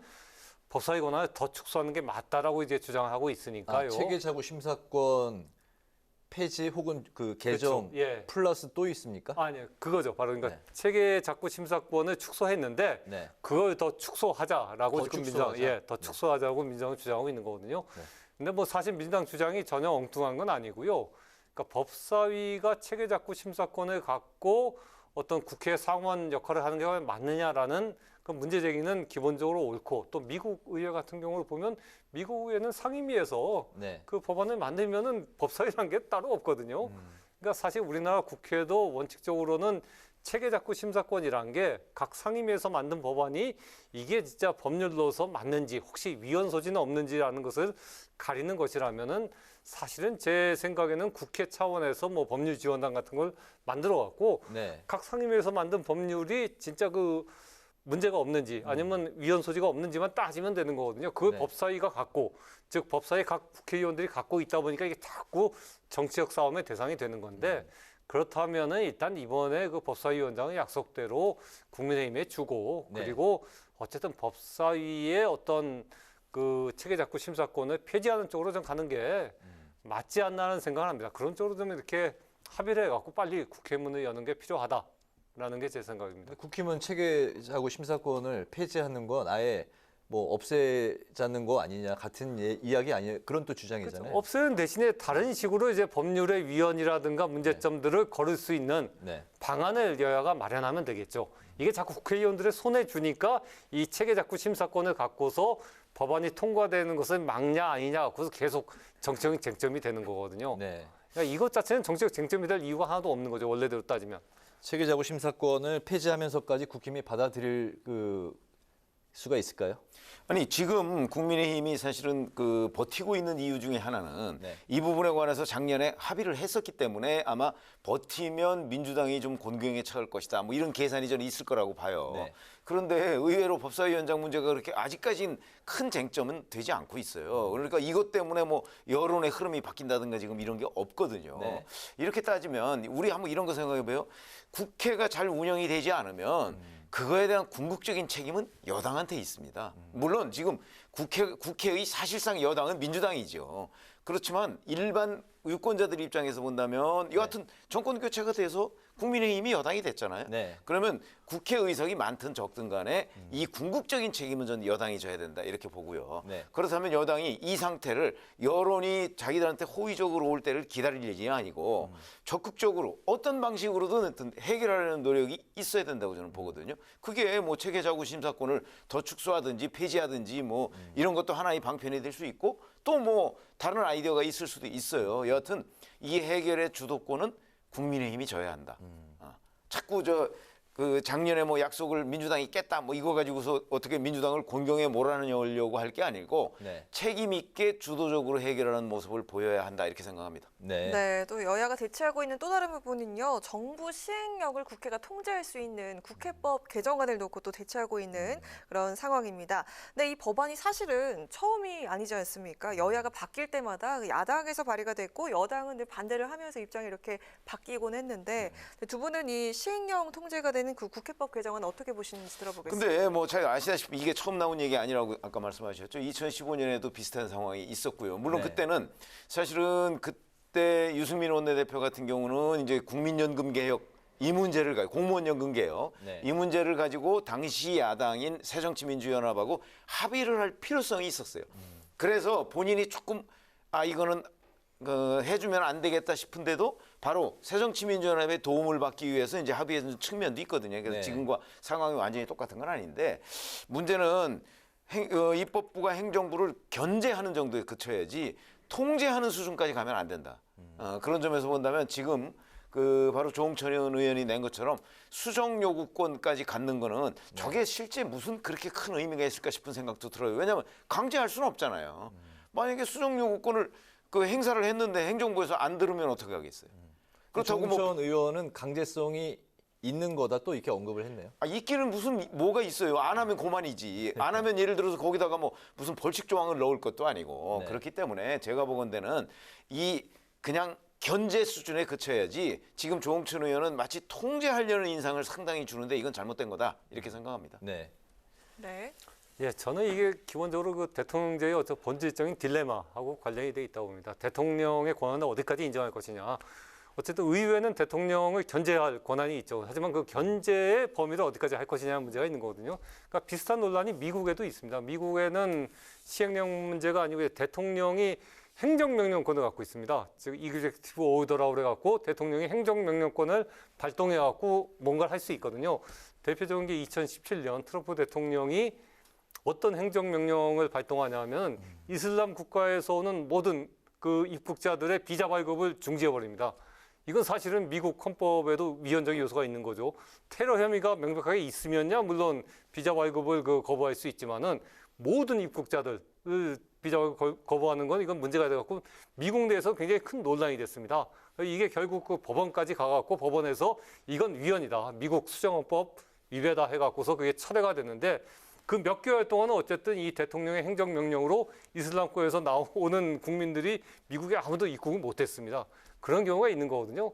법사위 권한을 더 축소하는 게 맞다라고 이제 주장하고 있으니까요. 체계자구 심사권 폐지 혹은 개정 그렇죠. 예. 플러스 또 있습니까? 아니요, 그거죠. 바로 그러니까 체계자구 심사권을 축소했는데 네. 그걸 더 축소하자라고 지금 민주당 더 네. 축소하자고 민주당은 주장하고 있는 거거든요. 네. 근데 사실 민주당 주장이 전혀 엉뚱한 건 아니고요. 그러니까 법사위가 체계자구 심사권을 갖고 어떤 국회 상원 역할을 하는 게 맞느냐라는 그 문제 제기는 기본적으로 옳고, 또 미국 의회 같은 경우를 보면 미국 의회는 상임위에서 네. 그 법안을 만들면은 법사위라는 게 따로 없거든요. 그러니까 사실 우리나라 국회도 원칙적으로는 체계작구 심사권이라는 게 각 상임위에서 만든 법안이 이게 진짜 법률로서 맞는지, 혹시 위헌 소지는 없는지라는 것을 가리는 것이라면은 사실은 제 생각에는 국회 차원에서 뭐 법률지원단 같은 걸 만들어 갖고 네. 각 상임위에서 만든 법률이 진짜 그 문제가 없는지 아니면 위헌 소지가 없는지만 따지면 되는 거거든요. 그걸 네. 법사위가 갖고, 즉 법사위 각 국회의원들이 갖고 있다 보니까 이게 자꾸 정치적 싸움의 대상이 되는 건데, 그렇다면은 일단 이번에 그 법사위원장은 약속대로 국민의힘에 주고, 네. 그리고 어쨌든 법사위의 어떤 그 체계작구 심사권을 폐지하는 쪽으로 좀 가는 게 맞지 않나는 생각을 합니다. 그런 쪽으로 좀 이렇게 합의를 해갖고 빨리 국회문을 여는 게 필요하다라는 게 제 생각입니다. 국힘은 체계작구 심사권을 폐지하는 건 아예 뭐 없애자는 거 아니냐, 같은 이야기 아니에요. 그런 또 주장이잖아요. 없애는 대신에 다른 식으로 이제 법률의 위헌이라든가 문제점들을 거를 수 있는 네. 방안을 여야가 마련하면 되겠죠. 이게 자꾸 국회의원들의 손에 주니까 이 체계작구 심사권을 갖고서 법안이 통과되는 것은 막냐 아니냐 갖고서 계속 정치적인 쟁점이 되는 거거든요. 네. 그러니까 이것 자체는 정치적 쟁점이 될 이유가 하나도 없는 거죠. 원래대로 따지면. 체계작구 심사권을 폐지하면서까지 국힘이 받아들일 수가 있을까요? 아니 지금 국민의힘이 사실은 그 버티고 있는 이유 중에 하나는 네. 이 부분에 관해서 작년에 합의를 했었기 때문에 아마 버티면 민주당이 좀 곤경에 처할 것이다. 뭐 이런 계산이 저는 있을 거라고 봐요. 네. 그런데 의외로 법사위원장 문제가 그렇게 아직까지는 큰 쟁점은 되지 않고 있어요. 그러니까 이것 때문에 뭐 여론의 흐름이 바뀐다든가 지금 이런 게 없거든요. 네. 이렇게 따지면 우리 한번 이런 거 생각해봐요. 국회가 잘 운영이 되지 않으면 그거에 대한 궁극적인 책임은 여당한테 있습니다. 물론 지금 국회의 사실상 여당은 민주당이죠. 그렇지만 일반 유권자들 입장에서 본다면 여하튼 정권 교체가 돼서 국민의힘이 여당이 됐잖아요. 네. 그러면 국회 의석이 많든 적든 간에 이 궁극적인 책임은 전 여당이 져야 된다 이렇게 보고요. 네. 그렇다면 여당이 이 상태를 여론이 자기들한테 호의적으로 올 때를 기다릴 일이 아니고 적극적으로 어떤 방식으로든 해결하려는 노력이 있어야 된다고 저는 보거든요. 그게 뭐 체계작구 심사권을 더 축소하든지 폐지하든지 뭐 이런 것도 하나의 방편이 될 수 있고 또 뭐 다른 아이디어가 있을 수도 있어요. 여하튼 이 해결의 주도권은 국민의힘이 져야 한다. 자꾸 그 작년에 뭐 약속을 민주당이 깼다 뭐 이거 가지고서 어떻게 민주당을 곤경에 몰아넣으려고 할 게 아니고 네. 책임 있게 주도적으로 해결하는 모습을 보여야 한다 이렇게 생각합니다. 네. 네, 또 여야가 대치하고 있는 또 다른 부분은요. 정부 시행력을 국회가 통제할 수 있는 국회법 개정안을 놓고 또 대치하고 있는 그런 상황입니다. 근데 이 법안이 사실은 처음이 아니지 않습니까? 여야가 바뀔 때마다 야당에서 발의가 됐고 여당은 늘 반대를 하면서 입장이 이렇게 바뀌곤 했는데 두 분은 이 시행령 통제가 되는 그 국회법 개정안 어떻게 보시는지 들어보겠습니다. 근데 뭐 잘 아시다시피 이게 처음 나온 얘기 아니라고 아까 말씀하셨죠. 2015년에도 비슷한 상황이 있었고요. 물론 네. 그때는 사실은 그때 유승민 원내대표 같은 경우는 이제 국민연금 개혁 이 문제를 가지고 공무원연금 개혁 네. 이 문제를 가지고 당시 야당인 새정치민주연합하고 합의를 할 필요성이 있었어요. 그래서 본인이 조금 이거는 해주면 안 되겠다 싶은데도 바로 새정치민주연합의 도움을 받기 위해서 이제 합의한 측면도 있거든요. 그래서 네. 지금과 상황이 완전히 똑같은 건 아닌데 문제는 입법부가 행정부를 견제하는 정도에 그쳐야지 통제하는 수준까지 가면 안 된다. 그런 점에서 본다면 지금 바로 조홍천 의원이 낸 것처럼 수정 요구권까지 갖는 거는 저게 실제 무슨 그렇게 큰 의미가 있을까 싶은 생각도 들어요. 왜냐하면 강제할 수는 없잖아요. 만약에 수정 요구권을 행사를 했는데 행정부에서 안 들으면 어떻게 하겠어요? 그렇다고 조홍천 의원은 강제성이 있는 거다 또 이렇게 언급을 했네요. 있기는 뭐가 있어요. 안 하면 고만이지. 안 하면 예를 들어서 거기다가 뭐 무슨 벌칙 조항을 넣을 것도 아니고 네. 그렇기 때문에 제가 보건대는 그냥 견제 수준에 그쳐야지 지금 조홍천 의원은 마치 통제하려는 인상을 상당히 주는데 이건 잘못된 거다 이렇게 생각합니다. 네. 네. 예, 저는 이게 기본적으로 그 대통령제의 어떤 본질적인 딜레마하고 관련이 돼 있다고 봅니다. 대통령의 권한을 어디까지 인정할 것이냐. 어쨌든 의회는 대통령을 견제할 권한이 있죠. 하지만 그 견제의 범위를 어디까지 할 것이냐는 문제가 있는 거거든요. 그러니까 비슷한 논란이 미국에도 있습니다. 미국에는 시행령 문제가 아니고 대통령이 행정명령권을 갖고 있습니다. 즉 이그제큐티브 오더라고 그래갖고 대통령이 행정명령권을 발동해갖고 뭔가를 할 수 있거든요. 대표적인 게 2017년 트럼프 대통령이 어떤 행정명령을 발동하냐면 이슬람 국가에서 오는 모든 그 입국자들의 비자 발급을 중지해버립니다. 이건 사실은 미국 헌법에도 위헌적인 요소가 있는 거죠. 테러 혐의가 명백하게 있으면야 물론 비자 발급을 거부할 수 있지만은 모든 입국자들 비자 발급 거부하는 건 이건 문제가 돼갖고 미국 내에서 굉장히 큰 논란이 됐습니다. 이게 결국 그 법원까지 가갖고 법원에서 이건 위헌이다. 미국 수정헌법 위배다 해갖고서 그게 철회가 됐는데 그 몇 개월 동안은 어쨌든 이 대통령의 행정명령으로 이슬람권에서 나오는 국민들이 미국에 아무도 입국을 못했습니다. 그런 경우가 있는 거거든요.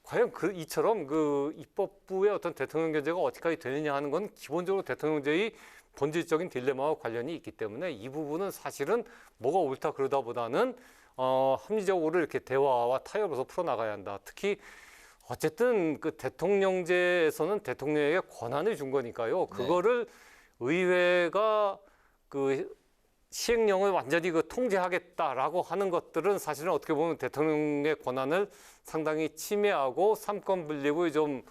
과연 이처럼 그 입법부의 어떤 대통령 견제가 어디까지 되느냐 하는 건 기본적으로 대통령제의 본질적인 딜레마와 관련이 있기 때문에 이 부분은 사실은 뭐가 옳다 그러다보다는 합리적으로 이렇게 대화와 타협으로서 풀어나가야 한다. 특히 어쨌든 그 대통령제에서는 대통령에게 권한을 준 거니까요. 그거를 의회가 그 시행령을 완전히 통제하겠다라고 하는 것들은 사실은 어떻게 보면 대통령의 권한을 상당히 침해하고 삼권 분립을 좀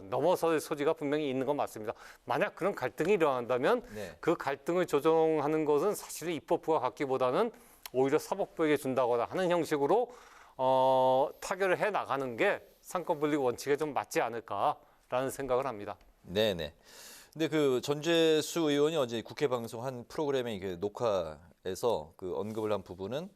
넘어설 소지가 분명히 있는 건 맞습니다. 만약 그런 갈등이 일어난다면 그 갈등을 조정하는 것은 사실은 입법부가 갖기보다는 오히려 사법부에게 준다거나 하는 형식으로 타결을 해 나가는 게 삼권 분립 원칙에 좀 맞지 않을까라는 생각을 합니다. 네네. 근데 그 전재수 의원이 어제 국회 방송 한 프로그램에 녹화에서 그 언급을 한 부분은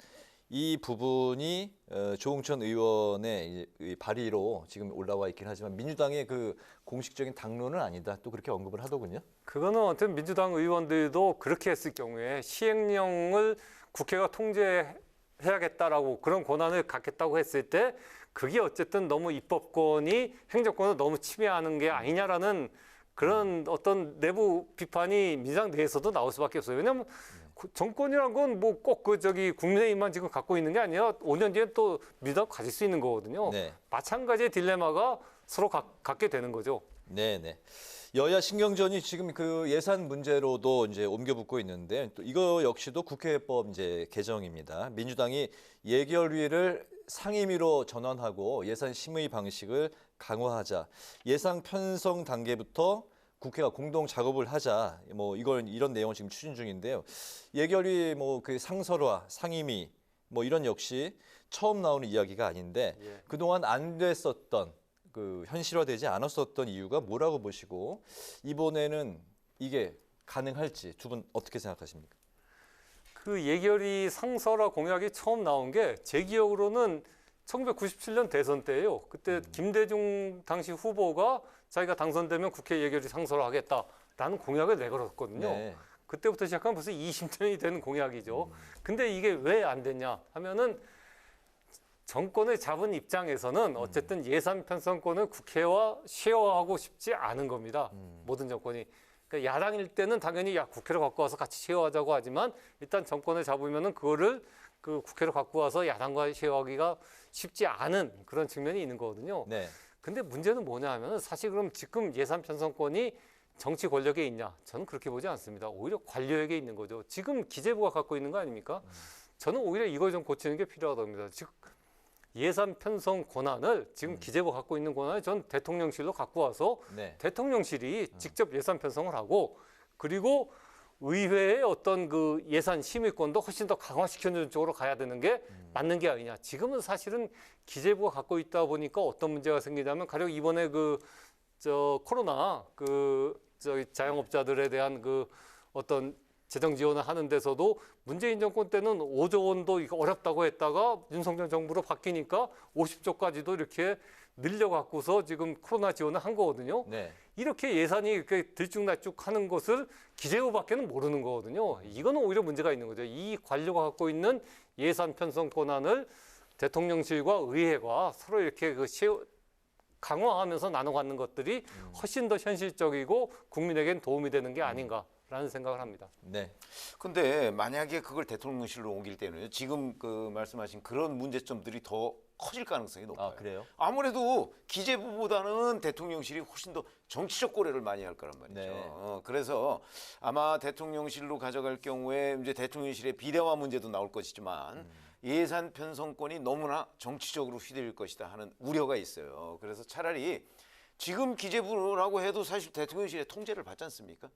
이 부분이 조응천 의원의 발의로 지금 올라와 있긴 하지만 민주당의 그 공식적인 당론은 아니다. 또 그렇게 언급을 하더군요. 그거는 어떤 민주당 의원들도 그렇게 했을 경우에 시행령을 국회가 통제해야겠다라고 그런 권한을 갖겠다고 했을 때 그게 어쨌든 너무 입법권이 행정권을 너무 침해하는 게 아니냐라는 그런 어떤 내부 비판이 민주당 내에서도 나올 수밖에 없어요. 왜냐하면 정권이란 건 뭐 꼭 국민의힘만 지금 갖고 있는 게 아니라 5년 뒤에 또 민주당 가질 수 있는 거거든요. 마찬가지의 딜레마가 서로 갖게 되는 거죠. 네네. 여야 신경전이 지금 그 예산 문제로도 이제 옮겨붙고 있는데 또 이거 역시도 국회법 이제 개정입니다. 민주당이 예결위를 상임위로 전환하고 예산 심의 방식을 강화하자. 예산 편성 단계부터 국회가 공동 작업을 하자. 뭐 이런 내용을 지금 추진 중인데요. 예결위 그 상설화, 상임위 이런 역시 처음 나오는 이야기가 아닌데 그동안 안 됐었던 그 현실화되지 않았었던 이유가 뭐라고 보시고 이번에는 이게 가능할지 두 분 어떻게 생각하십니까? 그 예결위 상설화 공약이 처음 나온 게 제 기억으로는 1997년 대선 때예요. 그때 김대중 당시 후보가 자기가 당선되면 국회 예결위 상설화하겠다라는 공약을 내걸었거든요. 그때부터 시작하면 벌써 20년이 되는 공약이죠. 근데 이게 왜 안 됐냐 하면은 정권을 잡은 입장에서는 어쨌든 예산 편성권을 국회와 쉐어하고 싶지 않은 겁니다. 모든 정권이. 그러니까 야당일 때는 당연히 국회로 갖고 와서 같이 쉐어하자고 하지만 일단 정권을 잡으면은 그거를 그 국회로 갖고 와서 야당과 쉐어하기가 쉽지 않은 그런 측면이 있는 거거든요. 근데 문제는 뭐냐 하면 사실 그럼 지금 예산 편성권이 정치 권력에 있냐? 저는 그렇게 보지 않습니다. 오히려 관료에게 있는 거죠. 지금 기재부가 갖고 있는 거 아닙니까? 저는 오히려 이걸 좀 고치는 게 필요하다고 봅니다. 즉 예산 편성 권한을 지금 기재부가 갖고 있는 권한을 전 대통령실로 갖고 와서 대통령실이 직접 예산 편성을 하고 그리고 의회의 어떤 그 예산 심의권도 훨씬 더 강화시키는 쪽으로 가야 되는 게 맞는 게 아니냐. 지금은 사실은 기재부가 갖고 있다 보니까 어떤 문제가 생기냐면 가령 이번에 코로나 자영업자들에 대한 어떤 재정 지원을 하는 데서도 문재인 정권 때는 5조 원도 이거 어렵다고 했다가 윤석열 정부로 바뀌니까 50조까지도 이렇게 늘려갖고서 지금 코로나 지원을 한 거거든요. 이렇게 예산이 이렇게 들쭉날쭉하는 것을 기재부밖에는 모르는 거거든요. 이거는 오히려 문제가 있는 거죠. 이 관료가 갖고 있는 예산 편성 권한을 대통령실과 의회가 서로 이렇게 강화하면서 나눠가는 것들이 훨씬 더 현실적이고 국민에겐 도움이 되는 게 아닌가라는 생각을 합니다. 근데 만약에 그걸 대통령실로 옮길 때는 지금 말씀하신 그런 문제점들이 더 커질 가능성이 높아요. 그래요? 아무래도 기재부보다는 대통령실이 훨씬 더 정치적 고려를 많이 할 거란 말이죠. 네. 그래서 아마 대통령실로 가져갈 경우에 이제 대통령실의 비대화 문제도 나올 것이지만 예산 편성권이 너무나 정치적으로 휘둘릴 것이다 하는 우려가 있어요. 그래서 차라리 지금 기재부라고 해도 사실 대통령실의 통제를 받지 않습니까?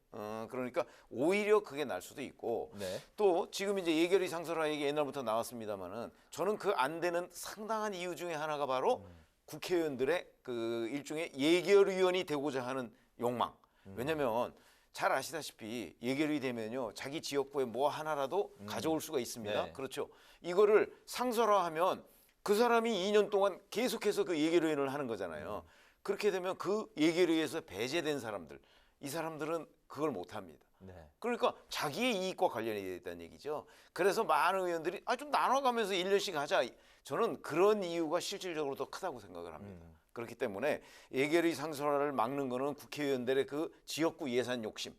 그러니까 오히려 그게 날 수도 있고 네. 또 지금 이제 예결위 상설화 얘기 옛날부터 나왔습니다만은 저는 그 안 되는 상당한 이유 중에 하나가 바로 국회의원들의 그 일종의 예결위원이 되고자 하는 욕망. 왜냐하면 잘 아시다시피 예결위 되면요 자기 지역구에 뭐 하나라도 가져올 수가 있습니다. 네. 그렇죠. 이거를 상설화하면 그 사람이 2년 동안 계속해서 그 예결위원을 하는 거잖아요. 그렇게 되면 그 예결위에서 배제된 사람들, 이 사람들은 그걸 못합니다. 네. 그러니까 자기의 이익과 관련이 되어 있다는 얘기죠. 그래서 많은 의원들이 좀 나눠가면서 1년씩 하자. 저는 그런 이유가 실질적으로 더 크다고 생각을 합니다. 그렇기 때문에 예결위 상설화를 막는 거는 국회의원들의 그 지역구 예산 욕심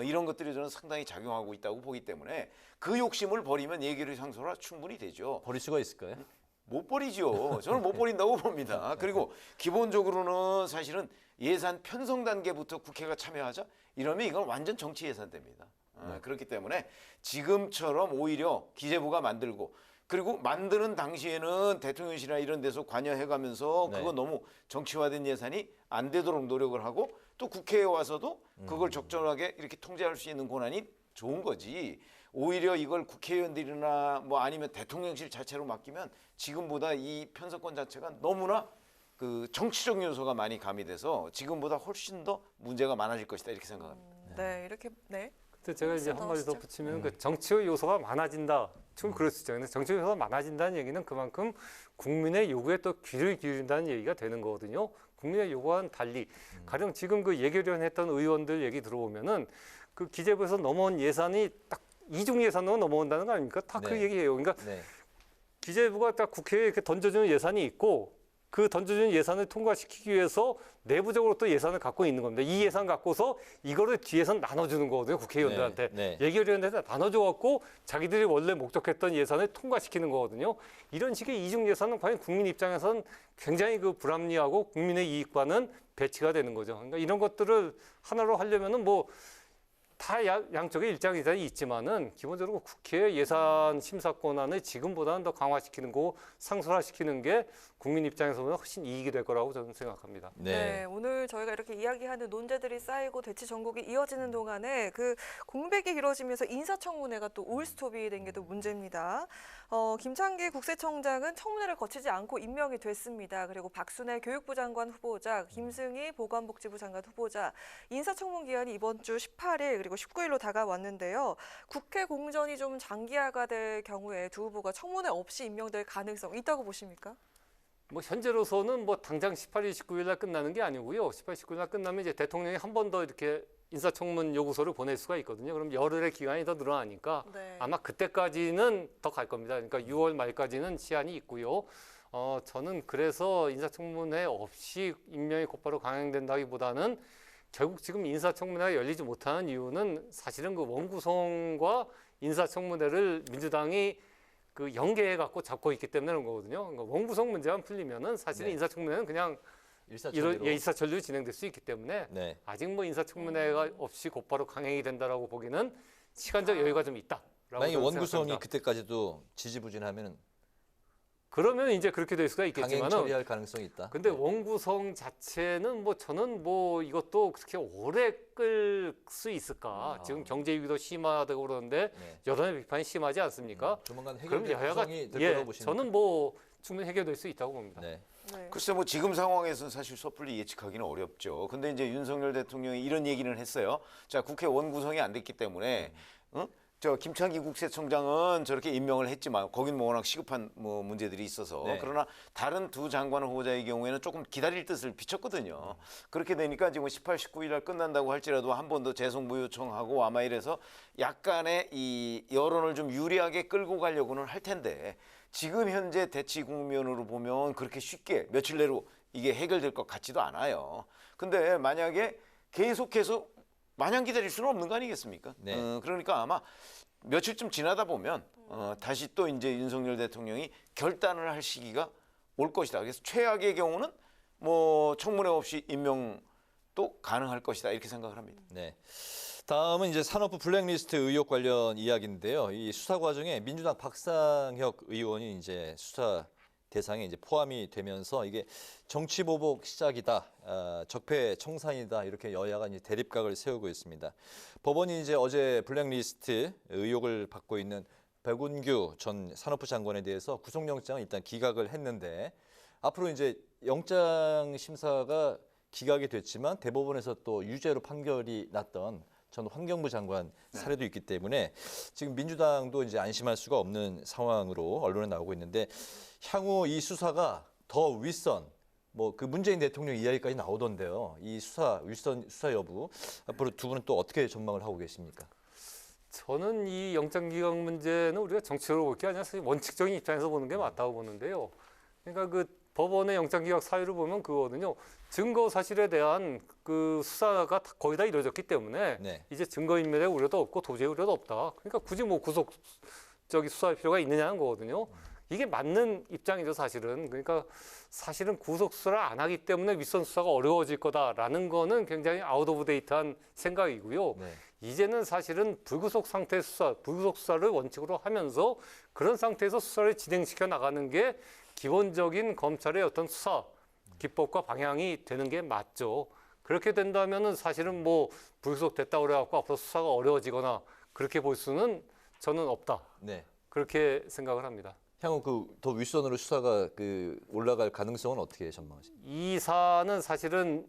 이런 것들이 저는 상당히 작용하고 있다고 보기 때문에 그 욕심을 버리면 예결위 상설화 충분히 되죠. 버릴 수가 있을까요? 못 버리죠. 저는 못 버린다고 봅니다. 그리고 기본적으로는 사실은 예산 편성 단계부터 국회가 참여하자 이러면 이건 완전 정치 예산됩니다. 그렇기 때문에 지금처럼 오히려 기재부가 만들고 그리고 만드는 당시에는 대통령실이나 이런 데서 관여해가면서 그거 너무 정치화된 예산이 안 되도록 노력을 하고 또 국회에 와서도 그걸 적절하게 이렇게 통제할 수 있는 권한이 좋은 거지. 오히려 이걸 국회의원들이나 뭐 아니면 대통령실 자체로 맡기면 지금보다 이 편성권 자체가 너무나 그 정치적 요소가 많이 가미돼서 지금보다 훨씬 더 문제가 많아질 것이다 이렇게 생각합니다. 네, 이렇게 네. 근데 제가 이제 한마디 더 붙이면 그 정치의 요소가 많아진다. 좀 그럴 수 있죠. 근데 정치의 요소가 많아진다는 얘기는 그만큼 국민의 요구에 또 귀를 기울인다는 얘기가 되는 거거든요. 국민의 요구와는 달리 가령 지금 그 예결위원 했던 의원들 얘기 들어보면은 그 기재부에서 넘어온 예산이 딱 이중 예산으로 넘어온다는 거 아닙니까? 다 그 얘기예요. 그러니까 기재부가 딱 국회에 이렇게 던져주는 예산이 있고 그 던져주는 예산을 통과시키기 위해서 내부적으로 또 예산을 갖고 있는 겁니다. 이 예산 갖고서 이거를 뒤에서 나눠주는 거거든요. 국회의원들한테. 예결위원들한테 나눠줘갖고 자기들이 원래 목적했던 예산을 통과시키는 거거든요. 이런 식의 이중 예산은 과연 국민 입장에서는 굉장히 그 불합리하고 국민의 이익과는 배치가 되는 거죠. 그러니까 이런 것들을 하나로 하려면은 뭐 다 양쪽의 일장이단이 있지만은 기본적으로 국회 예산 심사 권한을 지금보다는 더 강화시키는 거, 상설화시키는 게 국민 입장에서는 훨씬 이익이 될 거라고 저는 생각합니다. 네, 오늘 저희가 이렇게 이야기하는 논제들이 쌓이고 대치 전국이 이어지는 동안에 그 공백이 길어지면서 인사청문회가 또 올스톱이 된 게 또 문제입니다. 김창기 국세청장은 청문회를 거치지 않고 임명이 됐습니다. 그리고 박순애 교육부 장관 후보자, 김승희 보건복지부 장관 후보자, 인사청문 기한이 이번 주 18일 그리고 19일로 다가왔는데요. 국회 공전이 좀 장기화가 될 경우에 두 후보가 청문회 없이 임명될 가능성 있다고 보십니까? 뭐 현재로서는 뭐 당장 18일, 19일 날 끝나는 게 아니고요. 18일, 19일 날 끝나면 이제 대통령이 한 번 더 이렇게 인사청문 요구서를 보낼 수가 있거든요. 그럼 열흘의 기간이 더 늘어나니까 아마 그때까지는 더 갈 겁니다. 그러니까 6월 말까지는 시한이 있고요. 저는 그래서 인사청문회 없이 임명이 곧바로 강행된다기보다는 결국 지금 인사청문회가 열리지 못하는 이유는 사실은 그 원구성과 인사청문회를 민주당이 그 연계해 갖고 잡고 있기 때문에 그런 거거든요. 그러니까 원구성 문제만 풀리면은 사실은 인사청문회는 그냥 일사천리로 진행될 수 있기 때문에 아직 뭐 인사청문회가 없이 곧바로 강행이 된다라고 보기는 시간적 여유가 좀 있다. 만약에 원구성이 그때까지도 지지부진하면 그러면 이제 그렇게 될 수가 있겠지만은 강행 처리할 가능성이 있다. 근데 원구성 자체는 뭐 저는 뭐 이것도 그렇게 오래 끌 수 있을까? 지금 경제 위기도 심화되고 그러는데 여론의 비판이 심하지 않습니까? 조만간 그럼 여야가 해결이 될 거라고 보십니까? 저는 뭐 충분히 해결될 수 있다고 봅니다. 글쎄 뭐 지금 상황에서는 사실 섣불리 예측하기는 어렵죠. 근데 이제 윤석열 대통령이 이런 얘기는 했어요. 자, 국회 원구성이 안 됐기 때문에 저 김창기 국세청장은 저렇게 임명을 했지만 거긴 뭐 워낙 시급한 뭐 문제들이 있어서 그러나 다른 두 장관 후보자의 경우에는 조금 기다릴 뜻을 비췄거든요. 그렇게 되니까 지금 18, 19일 날 끝난다고 할지라도 한 번 더 재송부 요청하고 아마 이래서 약간의 이 여론을 좀 유리하게 끌고 가려고는 할 텐데 지금 현재 대치 국면으로 보면 그렇게 쉽게 며칠 내로 이게 해결될 것 같지도 않아요. 근데 만약에 계속해서 마냥 기다릴 수는 없는 거 아니겠습니까? 그러니까 아마 며칠쯤 지나다 보면 다시 또 이제 윤석열 대통령이 결단을 할 시기가 올 것이다. 그래서 최악의 경우는 뭐 청문회 없이 임명도 가능할 것이다. 이렇게 생각을 합니다. 네. 다음은 이제 산업부 블랙리스트 의혹 관련 이야기인데요. 이 수사 과정에 민주당 박상혁 의원이 이제 수사 대상에 이제 포함이 되면서 이게 정치 보복 시작이다, 적폐 청산이다 이렇게 여야가 이제 대립각을 세우고 있습니다. 법원이 이제 어제 블랙리스트 의혹을 받고 있는 백운규 전 산업부 장관에 대해서 구속영장을 일단 기각을 했는데 앞으로 이제 영장 심사가 기각이 됐지만 대법원에서 또 유죄로 판결이 났던 전 환경부 장관 사례도 있기 때문에 지금 민주당도 이제 안심할 수가 없는 상황으로 언론에 나오고 있는데 향후 이 수사가 더 윗선 뭐 그 문재인 대통령 이야기까지 나오던데요. 이 수사 윗선 수사 여부 앞으로 두 분은 또 어떻게 전망을 하고 계십니까? 저는 이 영장 기각 문제는 우리가 정치적으로 볼 게 아니라 사실 원칙적인 입장에서 보는 게 맞다고 보는데요. 그러니까 그 법원의 영장 기각 사유를 보면 그거거든요. 증거 사실에 대한 그 수사가 거의 다 이루어졌기 때문에 이제 증거인멸의 우려도 없고 도저히 우려도 없다. 그러니까 굳이 뭐 구속적인 수사할 필요가 있느냐는 거거든요. 이게 맞는 입장이죠, 사실은. 그러니까 사실은 구속 수사를 안 하기 때문에 윗선 수사가 어려워질 거다라는 거는 굉장히 아웃 오브 데이트한 생각이고요. 이제는 사실은 불구속 상태 수사, 불구속 수사를 원칙으로 하면서 그런 상태에서 수사를 진행시켜 나가는 게 기본적인 검찰의 어떤 수사 기법과 방향이 되는 게 맞죠. 그렇게 된다면은 사실은 뭐 불구속됐다 그래갖고 앞으로 수사가 어려워지거나 그렇게 볼 수는 저는 없다. 그렇게 생각을 합니다. 향후 그 더 윗선으로 수사가 그 올라갈 가능성은 어떻게 전망하십니까? 이 사안은 사실은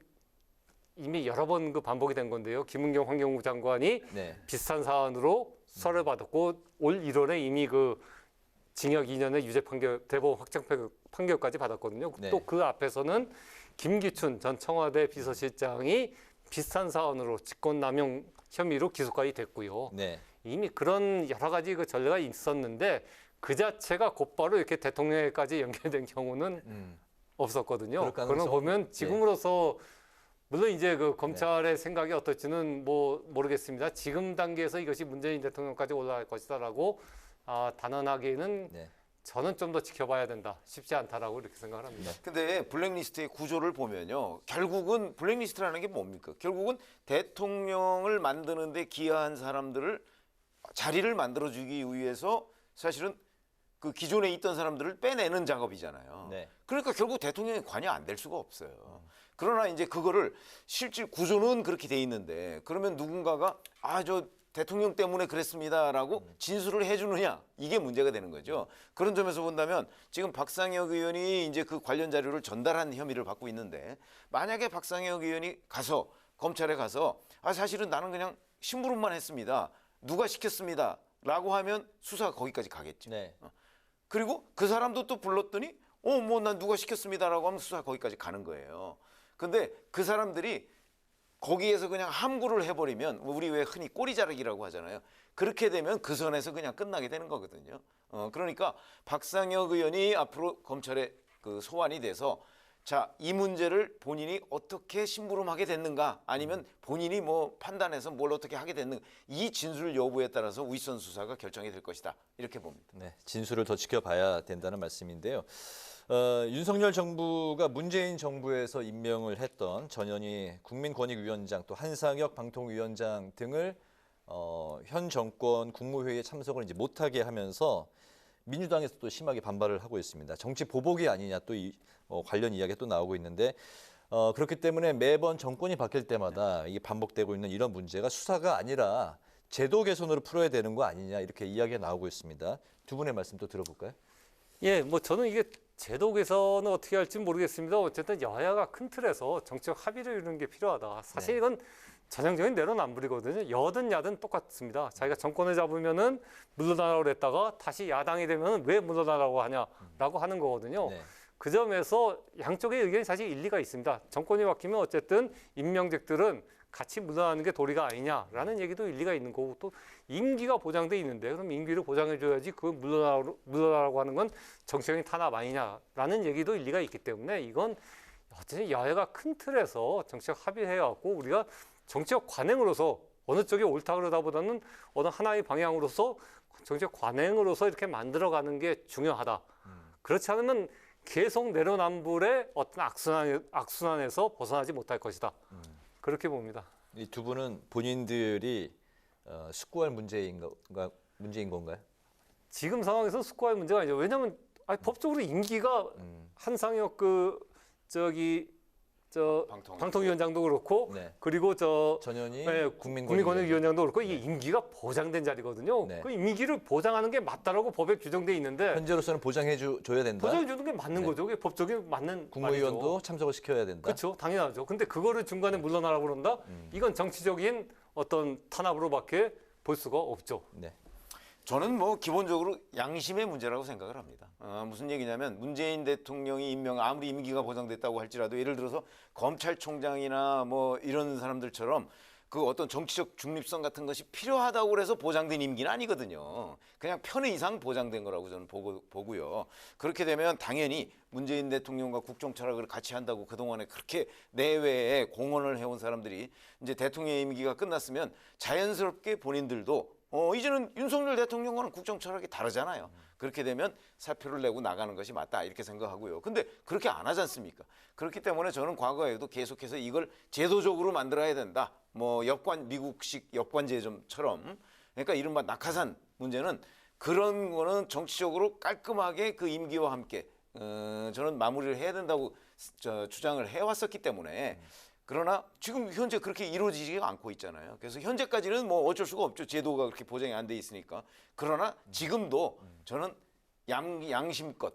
이미 여러 번 그 반복이 된 건데요. 김은경 환경부 장관이 비슷한 사안으로 수사를 받았고 올 1월에 이미 그 징역 2년의 유죄 판결, 대법원 확정 판결까지 받았거든요. 또 그 앞에서는 김기춘 전 청와대 비서실장이 비슷한 사안으로 직권남용 혐의로 기소까지 됐고요. 이미 그런 여러 가지 그 전례가 있었는데 그 자체가 곧바로 이렇게 대통령에까지 연결된 경우는 없었거든요. 그런 보면 지금으로서 물론 이제 그 검찰의 생각이 어떨지는 뭐 모르겠습니다. 지금 단계에서 이것이 문재인 대통령까지 올라갈 것이다라고 단언하기에는 저는 좀 더 지켜봐야 된다. 쉽지 않다라고 이렇게 생각을 합니다. 근데 블랙리스트의 구조를 보면요. 결국은 블랙리스트라는 게 뭡니까? 결국은 대통령을 만드는 데 기여한 사람들을 자리를 만들어주기 위해서 사실은 그 기존에 있던 사람들을 빼내는 작업이잖아요. 그러니까 결국 대통령이 관여 안 될 수가 없어요. 그러나 이제 그거를 실질 구조는 그렇게 돼 있는데 그러면 누군가가 저 대통령 때문에 그랬습니다라고 진술을 해주느냐 이게 문제가 되는 거죠. 그런 점에서 본다면 지금 박상혁 의원이 이제 그 관련 자료를 전달한 혐의를 받고 있는데 만약에 박상혁 의원이 가서 검찰에 가서 사실은 나는 그냥 심부름만 했습니다. 누가 시켰습니다라고 하면 수사가 거기까지 가겠죠. 그리고 그 사람도 또 불렀더니 뭐 난 누가 시켰습니다라고 하면 수사가 거기까지 가는 거예요. 근데 그 사람들이 거기에서 그냥 함구를 해버리면 우리 왜 흔히 꼬리 자르기라고 하잖아요. 그렇게 되면 그 선에서 그냥 끝나게 되는 거거든요. 그러니까 박상혁 의원이 앞으로 검찰에 그 소환이 돼서 자, 이 문제를 본인이 어떻게 심부름하게 됐는가 아니면 본인이 뭐 판단해서 뭘 어떻게 하게 됐는가 이 진술 여부에 따라서 윗선 수사가 결정이 될 것이다. 이렇게 봅니다. 진술을 더 지켜봐야 된다는 말씀인데요. 윤석열 정부가 문재인 정부에서 임명을 했던 전현희 국민권익위원장 또 한상혁 방통위원장 등을 현 정권 국무회의에 참석을 이제 못하게 하면서 민주당에서 또 심하게 반발을 하고 있습니다. 정치 보복이 아니냐 또 관련 이야기가 또 나오고 있는데 그렇기 때문에 매번 정권이 바뀔 때마다 이게 반복되고 있는 이런 문제가 수사가 아니라 제도 개선으로 풀어야 되는 거 아니냐 이렇게 이야기가 나오고 있습니다. 두 분의 말씀 또 들어볼까요? 예, 뭐 저는 이게 제도 개선은 어떻게 할지 모르겠습니다. 어쨌든 여야가 큰 틀에서 정치적 합의를 이루는 게 필요하다. 사실 이건 전형적인 내로남불이거든요. 여든 야든 똑같습니다. 자기가 정권을 잡으면은 물러나라고 그랬다가 다시 야당이 되면 왜 물러나라고 하냐라고 하는 거거든요. 그 점에서 양쪽의 의견이 사실 일리가 있습니다. 정권이 바뀌면 어쨌든 임명직들은 같이 물러나는 게 도리가 아니냐라는 얘기도 일리가 있는 거고 또 임기가 보장돼 있는데 그럼 임기를 보장해줘야지 그걸 물러나라고 하는 건 정치적인 탄압 아니냐라는 얘기도 일리가 있기 때문에 이건 어쨌든 야외가 큰 틀에서 정치적 합의해갖고 우리가 정치적 관행으로서 어느 쪽이 옳다 그러다보다는 어느 하나의 방향으로서 정치적 관행으로서 이렇게 만들어가는 게 중요하다. 그렇지 않으면 계속 내로남불의 어떤 악순환에서 벗어나지 못할 것이다. 그렇게 봅니다. 이 두 분은 본인들이 숙고할 문제인 건가요? 지금 상황에서 숙고할 문제가 아니죠. 왜냐하면 법적으로 임기가 한상혁 방통위원장도 그렇고 네. 그리고 전현희 국민권익위원장도 그렇고 이게 임기가 보장된 자리거든요. 네. 그 임기를 보장하는 게 맞다라고 법에 규정돼 있는데 현재로서는 보장해줘야 된다. 보장해 주는 게 맞는 거죠. 그게 법적인 맞는 국무위원도 말이죠. 참석을 시켜야 된다. 그렇죠, 당연하죠. 근데 그거를 중간에 물러나라고 그런다? 이건 정치적인 어떤 탄압으로밖에 볼 수가 없죠. 네. 저는 뭐 기본적으로 양심의 문제라고 생각을 합니다. 무슨 얘기냐면 문재인 대통령이 아무리 임기가 보장됐다고 할지라도 예를 들어서 검찰총장이나 뭐 이런 사람들처럼 그 어떤 정치적 중립성 같은 것이 필요하다고 해서 보장된 임기는 아니거든요. 그냥 편의 이상 보장된 거라고 저는 보고요. 그렇게 되면 당연히 문재인 대통령과 국정 철학을 같이 한다고 그동안에 그렇게 내외에 공헌을 해온 사람들이 이제 대통령 임기가 끝났으면 자연스럽게 본인들도 이제는 윤석열 대통령과는 국정 철학이 다르잖아요. 그렇게 되면 사표를 내고 나가는 것이 맞다 이렇게 생각하고요. 근데 그렇게 안 하지 않습니까? 그렇기 때문에 저는 과거에도 계속해서 이걸 제도적으로 만들어야 된다. 뭐 미국식 여권제점처럼 그러니까 이른바 낙하산 문제는 그런 거는 정치적으로 깔끔하게 그 임기와 함께 저는 마무리를 해야 된다고 주장을 해왔었기 때문에 그러나 지금 현재 그렇게 이루어지지가 않고 있잖아요. 그래서 현재까지는 뭐 어쩔 수가 없죠. 제도가 그렇게 보장이 안 돼 있으니까. 그러나 지금도 저는 양심껏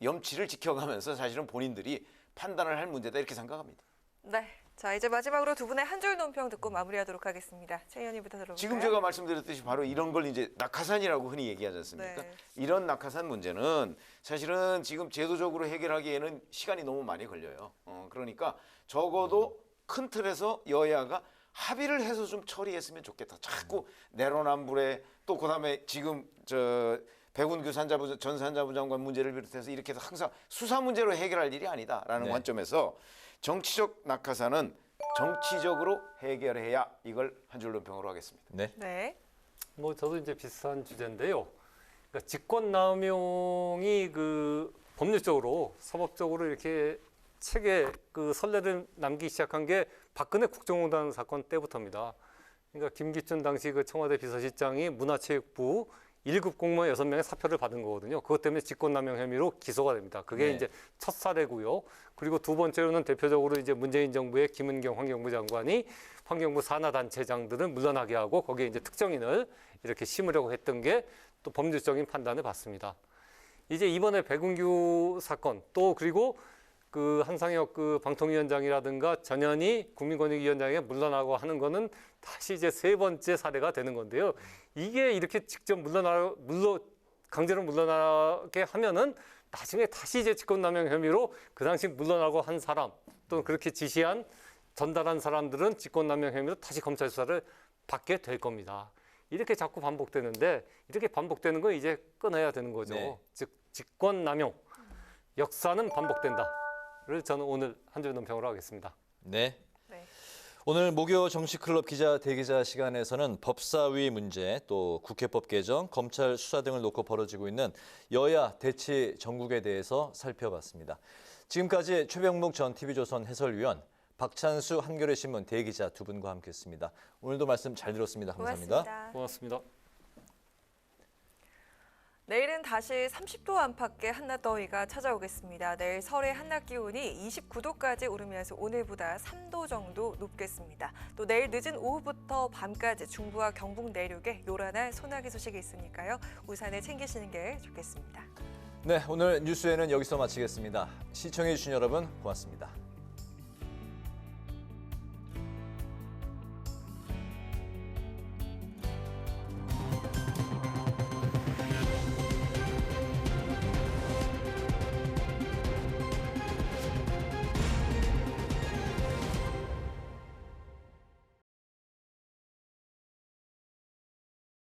염치를 지켜가면서 사실은 본인들이 판단을 할 문제다 이렇게 생각합니다. 네. 자, 이제 마지막으로 두 분의 한 줄 논평 듣고 마무리하도록 하겠습니다. 최 의원님부터 들어볼까요? 지금 제가 말씀드렸듯이 바로 이런 걸 이제 낙하산이라고 흔히 얘기하지 않습니까? 네. 이런 낙하산 문제는 사실은 지금 제도적으로 해결하기에는 시간이 너무 많이 걸려요. 그러니까 적어도 큰 틀에서 여야가 합의를 해서 좀 처리했으면 좋겠다. 자꾸 내로남불에 또 그다음에 지금 백운규 전 산자부 장관 문제를 비롯해서 이렇게 해서 항상 수사 문제로 해결할 일이 아니다라는 네. 관점에서 정치적 낙하산은 정치적으로 해결해야 이걸 한 줄 논평으로 하겠습니다. 네. 네. 뭐 저도 이제 비슷한 주제인데요. 그러니까 직권남용이 그 법률적으로 사법적으로 이렇게 책에 그 선례를 남기기 시작한 게 박근혜 국정농단 사건 때부터입니다. 그러니까 김기춘 당시 그 청와대 비서실장이 문화체육부 1급 공무원 6명의 사표를 받은 거거든요. 그것 때문에 직권남용 혐의로 기소가 됩니다. 그게 네. 이제 첫 사례고요. 그리고 두 번째로는 대표적으로 이제 문재인 정부의 김은경 환경부 장관이 환경부 산하단체장들을 물러나게 하고 거기에 이제 특정인을 이렇게 심으려고 했던 게 또 법률적인 판단을 받습니다. 이제 이번에 백운규 사건 또 그리고 그 한상혁 그 방통위원장이라든가 전현희 국민권익위원장에 물러나고 하는 거는 다시 이제 세 번째 사례가 되는 건데요. 이게 이렇게 직접 강제로 물러나게 하면은 나중에 다시 이제 직권남용 혐의로 그 당시 물러나고 한 사람 또는 그렇게 지시한 전달한 사람들은 직권남용 혐의로 다시 검찰 수사를 받게 될 겁니다. 이렇게 자꾸 반복되는데 이렇게 반복되는 건 이제 끊어야 되는 거죠. 네. 즉 직권남용 역사는 반복된다를 저는 오늘 한 줄 논평으로 하겠습니다. 네. 네. 오늘 목요 정치클럽 기자 대기자 시간에서는 법사위 문제, 또 국회법 개정, 검찰 수사 등을 놓고 벌어지고 있는 여야 대치 정국에 대해서 살펴봤습니다. 지금까지 최병묵 전 TV조선 해설위원, 박찬수 한겨레신문 대기자 두 분과 함께했습니다. 오늘도 말씀 잘 들었습니다. 감사합니다. 고맙습니다. 내일은 다시 30도 안팎의 한낮더위가 찾아오겠습니다. 내일 서울의 한낮 기온이 29도까지 오르면서 오늘보다 3도 정도 높겠습니다. 또 내일 늦은 오후부터 밤까지 중부와 경북 내륙에 요란한 소나기 소식이 있으니까요. 우산을 챙기시는 게 좋겠습니다. 네, 오늘 뉴스에는 여기서 마치겠습니다. 시청해주신 여러분 고맙습니다.